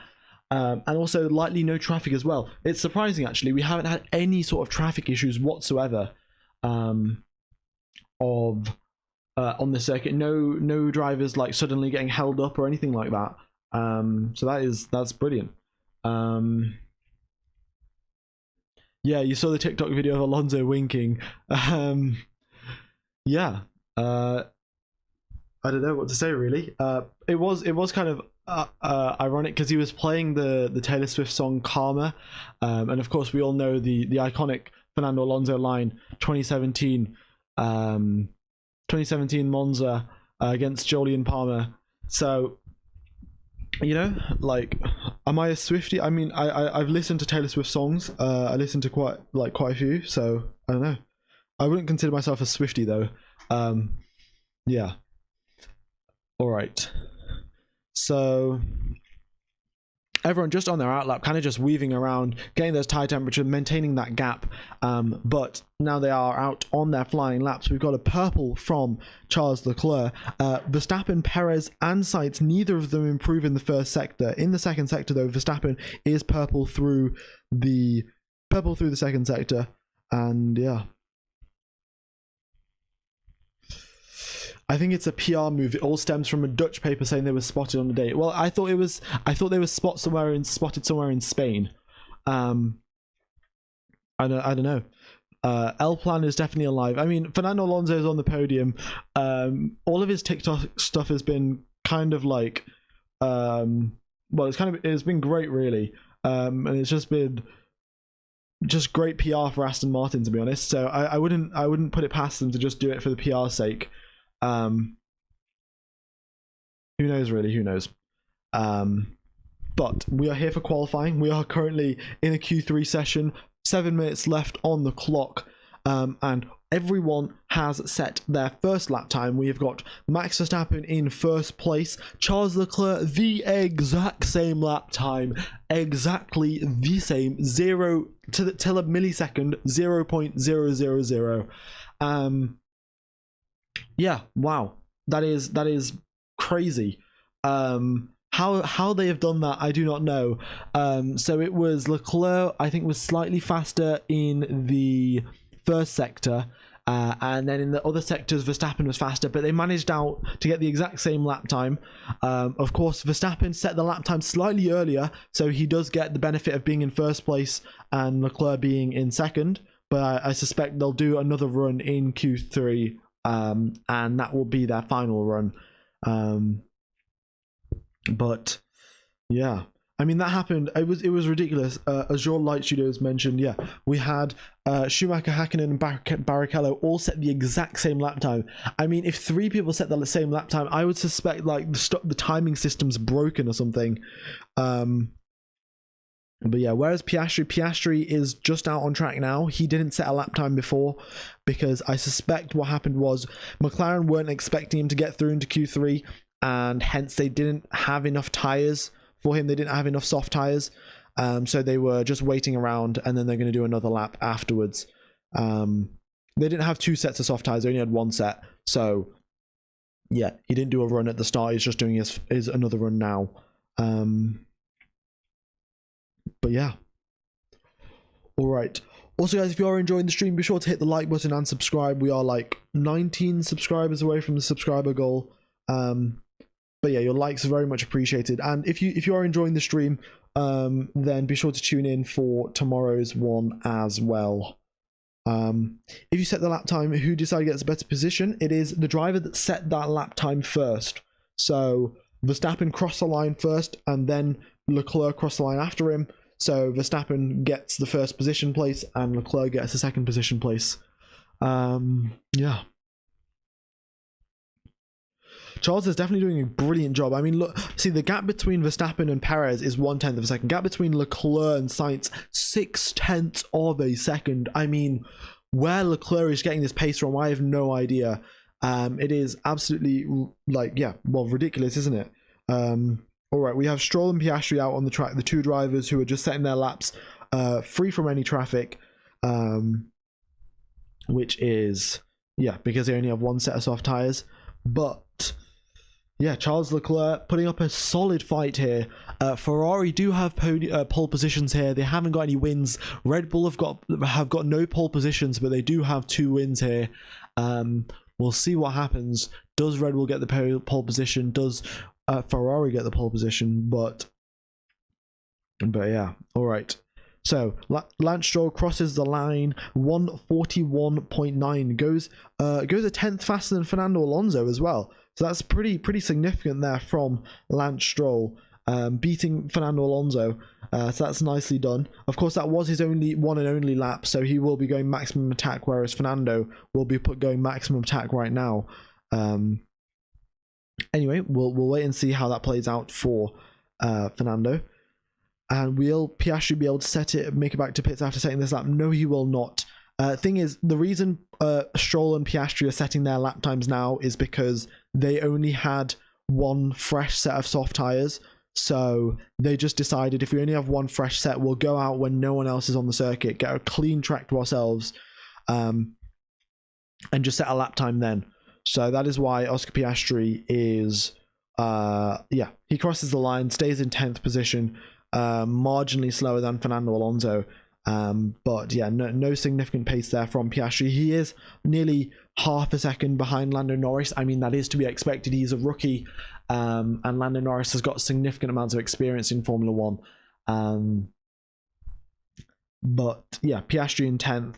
and also lightly no traffic as well. It's surprising, actually. We haven't had any sort of traffic issues whatsoever on the circuit. No drivers like suddenly getting held up or anything like that. So that's brilliant. Yeah, you saw the TikTok video of Alonso winking. Yeah. I don't know what to say, really. It was kind of ironic because he was playing the Taylor Swift song Karma, and of course we all know the iconic Fernando Alonso line 2017 Monza against Jolyon Palmer. So, you know, like, am I a Swiftie? I mean, I've listened to Taylor Swift songs. I listened to quite a few, so I don't know. I wouldn't consider myself a Swiftie though. Yeah. All right. So everyone just on their outlap, kind of just weaving around, getting those tire temperature, maintaining that gap. But now they are out on their flying laps. We've got a purple from Charles Leclerc. Verstappen, Perez, and Sainz, neither of them improve in the first sector. In the second sector, though, Verstappen is purple through the second sector, and yeah. I think it's a PR move. It all stems from a Dutch paper saying they were spotted on the day. Well, I thought they were spotted somewhere in Spain. I don't know. El Plan is definitely alive. I mean, Fernando Alonso is on the podium. All of his TikTok stuff has been kind of like, it's been great, really. And it's just been great PR for Aston Martin, to be honest. So I wouldn't put it past them to just do it for the PR sake. Who knows, really? Who knows? But we are here for qualifying. We are currently in a Q3 session. 7 minutes left on the clock, and everyone has set their first lap time. We have got Max Verstappen in first place, Charles Leclerc the exact same lap time, exactly the same, 0 till a millisecond, 0.000. Yeah, wow, that is crazy. How they have done that, I do not know. So it was Leclerc, I think, was slightly faster in the first sector, and then in the other sectors Verstappen was faster, but they managed out to get the exact same lap time. Of course, Verstappen set the lap time slightly earlier, so he does get the benefit of being in first place and Leclerc being in second, but I suspect they'll do another run in Q3, and that will be their final run. But yeah, I mean, that happened. It was ridiculous. Azure Light Studios mentioned, yeah, we had Schumacher, Hakkinen, and Barrichello all set the exact same lap time. I mean, if 3 people set the same lap time, I would suspect like the timing system's broken or something. But yeah, whereas Piastri is just out on track now. He didn't set a lap time before because I suspect what happened was McLaren weren't expecting him to get through into Q3, and hence they didn't have enough tires for him. They didn't have enough soft tires, so they were just waiting around, and then they're going to do another lap afterwards. They didn't have 2 sets of soft tires; they only had 1 set. So yeah, he didn't do a run at the start. He's just doing his another run now. But yeah. Alright. Also guys, if you are enjoying the stream, be sure to hit the like button and subscribe. We are like 19 subscribers away from the subscriber goal. But yeah, your likes are very much appreciated. And if you are enjoying the stream, then be sure to tune in for tomorrow's one as well. If you set the lap time, who decided gets a better position? It is the driver that set that lap time first. So Verstappen crossed the line first, and then Leclerc crossed the line after him. So Verstappen gets the first position place, and Leclerc gets the second position place. Yeah. Charles is definitely doing a brilliant job. I mean, look, see, the gap between Verstappen and Perez is 1/10 of a second. Gap between Leclerc and Sainz, 6/10 of a second. I mean, where Leclerc is getting this pace from, I have no idea. It is absolutely, like, yeah, well, ridiculous, isn't it? All right, we have Stroll and Piastri out on the track, the 2 drivers who are just setting their laps free from any traffic, which is, yeah, because they only have 1 set of soft tyres. But yeah, Charles Leclerc putting up a solid fight here. Ferrari do have pole positions here. They haven't got any wins. Red Bull have got no pole positions, but they do have 2 wins here. We'll see what happens. Does Red Bull get the pole position? Does Ferrari get the pole position? But yeah, all right. So Lance Stroll crosses the line, 1:41.9, goes a 10th faster than Fernando Alonso as well. So that's pretty significant there from Lance Stroll, beating Fernando Alonso. So that's nicely done. Of course, that was his one and only lap, so he will be going maximum attack, whereas Fernando will be going maximum attack right now. Anyway, we'll wait and see how that plays out for Fernando. And will Piastri be able to make it back to pits after setting this lap? No, he will not. Thing is, the reason Stroll and Piastri are setting their lap times now is because they only had 1 fresh set of soft tyres. So they just decided, if we only have 1 fresh set, we'll go out when no one else is on the circuit, get a clean track to ourselves, and just set a lap time then. So that is why Oscar Piastri is, he crosses the line, stays in 10th position, marginally slower than Fernando Alonso, but yeah, no significant pace there from Piastri. He is nearly half a second behind Lando Norris. I mean, that is to be expected. He's a rookie, and Lando Norris has got significant amounts of experience in Formula 1. But yeah, Piastri in 10th,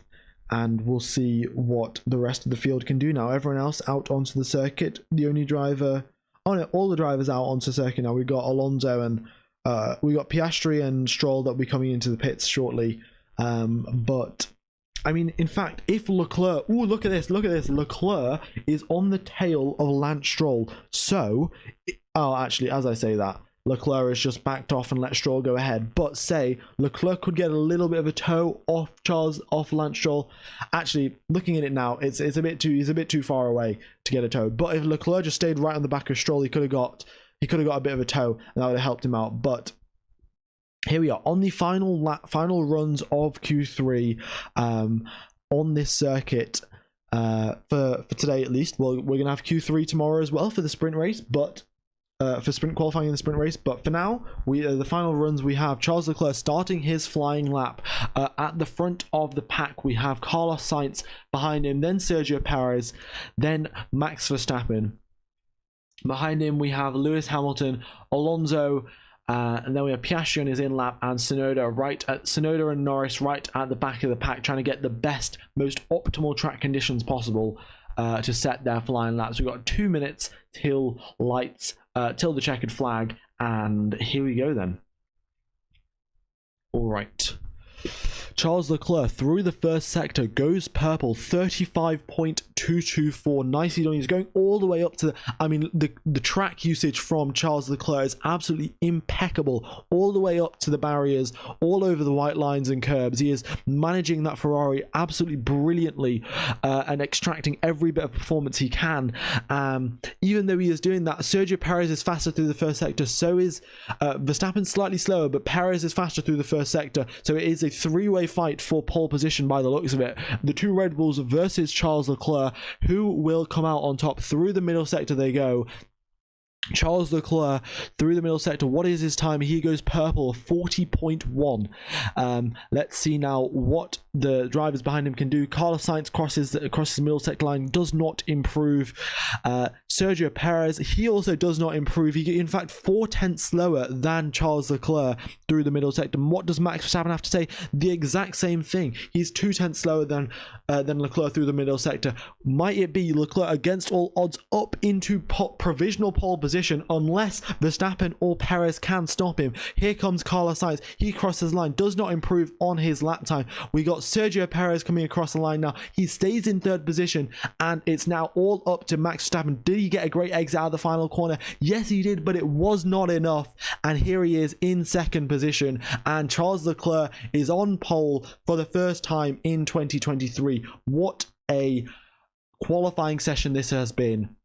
and we'll see what the rest of the field can do now. Everyone else out onto the circuit. The only driver, all the drivers out onto the circuit now. We've got Alonso and we got Piastri and Stroll that will be coming into the pits shortly. But I mean, in fact, if Leclerc, look at this, Leclerc is on the tail of Lance Stroll. So, actually, as I say that, Leclerc has just backed off and let Stroll go ahead. But say Leclerc could get a little bit of a toe off Lance Stroll. Actually, looking at it now, he's a bit too far away to get a toe. But if Leclerc just stayed right on the back of Stroll, he could have got a bit of a toe, and that would have helped him out. But here we are on the final runs of Q3 on this circuit for today at least. Well, we're gonna have Q3 tomorrow as well for the sprint race, but for sprint qualifying in the sprint race. But for now, the final runs, we have Charles Leclerc starting his flying lap at the front of the pack. We have Carlos Sainz behind him, then Sergio Perez, then Max Verstappen. Behind him, we have Lewis Hamilton, Alonso, and then we have Piastri on his in lap, and Tsunoda and Norris right at the back of the pack, trying to get the best, most optimal track conditions possible to set their flying laps. We've got 2 minutes till lights, till the checkered flag, and here we go then. All right. Charles Leclerc through the first sector goes purple, 35.224. Nicely done. He's going all the way up to the, I mean, the track usage from Charles Leclerc is absolutely impeccable, all the way up to the barriers, all over the white lines and curbs. He is managing that Ferrari absolutely brilliantly and extracting every bit of performance he can. Even though he is doing that, Sergio Perez is faster through the first sector, so is Verstappen, slightly slower, but Perez is faster through the first sector, so it is a three-way fight for pole position by the looks of it. The two Red Bulls versus Charles Leclerc. Who will come out on top? Through the middle sector they go. Charles Leclerc through the middle sector. What is his time? He goes purple, 40.1. Let's see now what the drivers behind him can do. Carlos Sainz crosses the middle sector line, does not improve. Sergio Perez, he also does not improve. He in fact 4/10 slower than Charles Leclerc through the middle sector. And what does Max Verstappen have to say? The exact same thing. He's 2/10 slower than Leclerc through the middle sector. Might it be Leclerc against all odds up into provisional pole position unless Verstappen or Perez can stop him? Here comes Carlos Sainz. He crosses the line, does not improve on his lap time. We got Sergio Perez coming across the line now. He stays in third position, and it's now all up to Max Verstappen. Did he get a great exit out of the final corner? Yes, he did, but it was not enough. And here he is in second position, and Charles Leclerc is on pole for the first time in 2023. What a qualifying session this has been.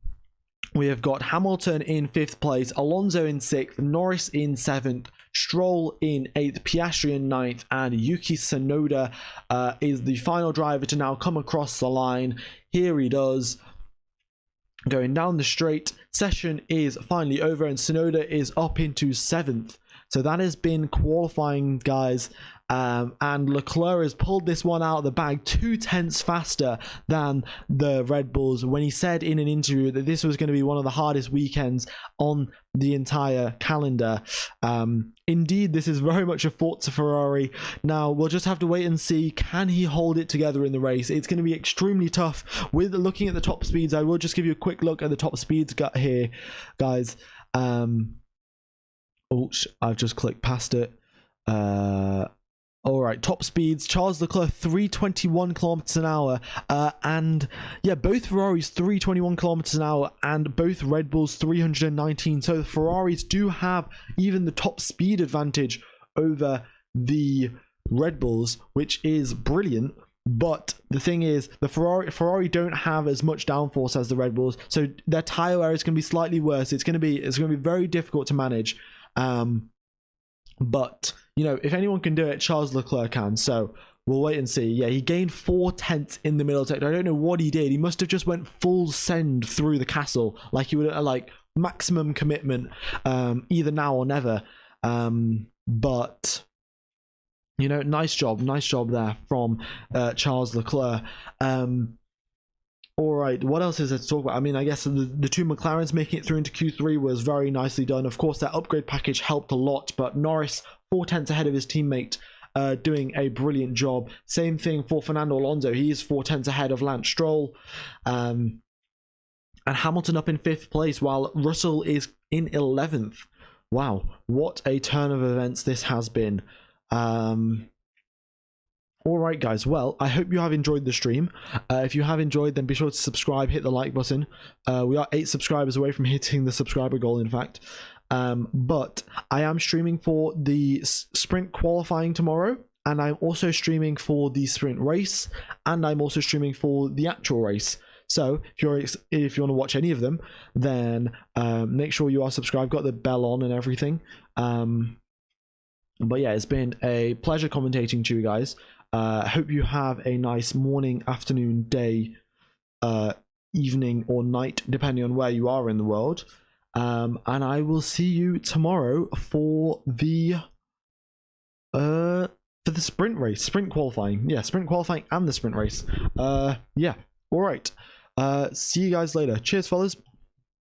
We have got Hamilton in 5th place, Alonso in 6th, Norris in 7th, Stroll in 8th, Piastri in 9th, and Yuki Tsunoda is the final driver to now come across the line. Here he does, going down the straight. Session is finally over, and Tsunoda is up into 7th. So that has been qualifying, guys. And Leclerc has pulled this one out of the bag 2/10 faster than the Red Bulls, when he said in an interview that this was going to be one of the hardest weekends on the entire calendar. Indeed, this is very much a Forza Ferrari. Now we'll just have to wait and see, can he hold it together in the race? It's going to be extremely tough. With looking at the top speeds, I will just give you a quick look at the top speeds here, guys. Oh, I've just clicked past it. All right, top speeds. Charles Leclerc 321 kilometers an hour, and yeah, both Ferraris 321 kilometers an hour, and both Red Bulls 319. So the Ferraris do have even the top speed advantage over the Red Bulls, which is brilliant. But the thing is, the Ferrari don't have as much downforce as the Red Bulls, so their tire wear is going to be slightly worse. It's going to be very difficult to manage. But you know, if anyone can do it, Charles Leclerc can. So we'll wait and see. Yeah, he gained 4/10 in the middle sector. I don't know what he did. He must have just went full send through the castle, like he would, like maximum commitment, either now or never. But you know, nice job there from Charles Leclerc. All right, what else is there to talk about? I mean, I guess the two McLarens making it through into Q3 was very nicely done. Of course, that upgrade package helped a lot, but Norris 4/10 ahead of his teammate, doing a brilliant job. Same thing for Fernando Alonso. He is 4/10 ahead of Lance Stroll. And Hamilton up in 5th place, while Russell is in 11th. Wow, what a turn of events this has been. Alright guys, well, I hope you have enjoyed the stream. If you have enjoyed, then be sure to subscribe, hit the like button. We are 8 subscribers away from hitting the subscriber goal, in fact. But I am streaming for the sprint qualifying tomorrow, and I'm also streaming for the sprint race, and I'm also streaming for the actual race. So if you want to watch any of them, then make sure you are subscribed, got the bell on and everything. But yeah, it's been a pleasure commentating to you guys. Hope you have a nice morning, afternoon, day, evening, or night, depending on where you are in the world. And I will see you tomorrow for the sprint race, sprint qualifying. Yeah, sprint qualifying and the sprint race. Yeah. All right. See you guys later. Cheers, fellas.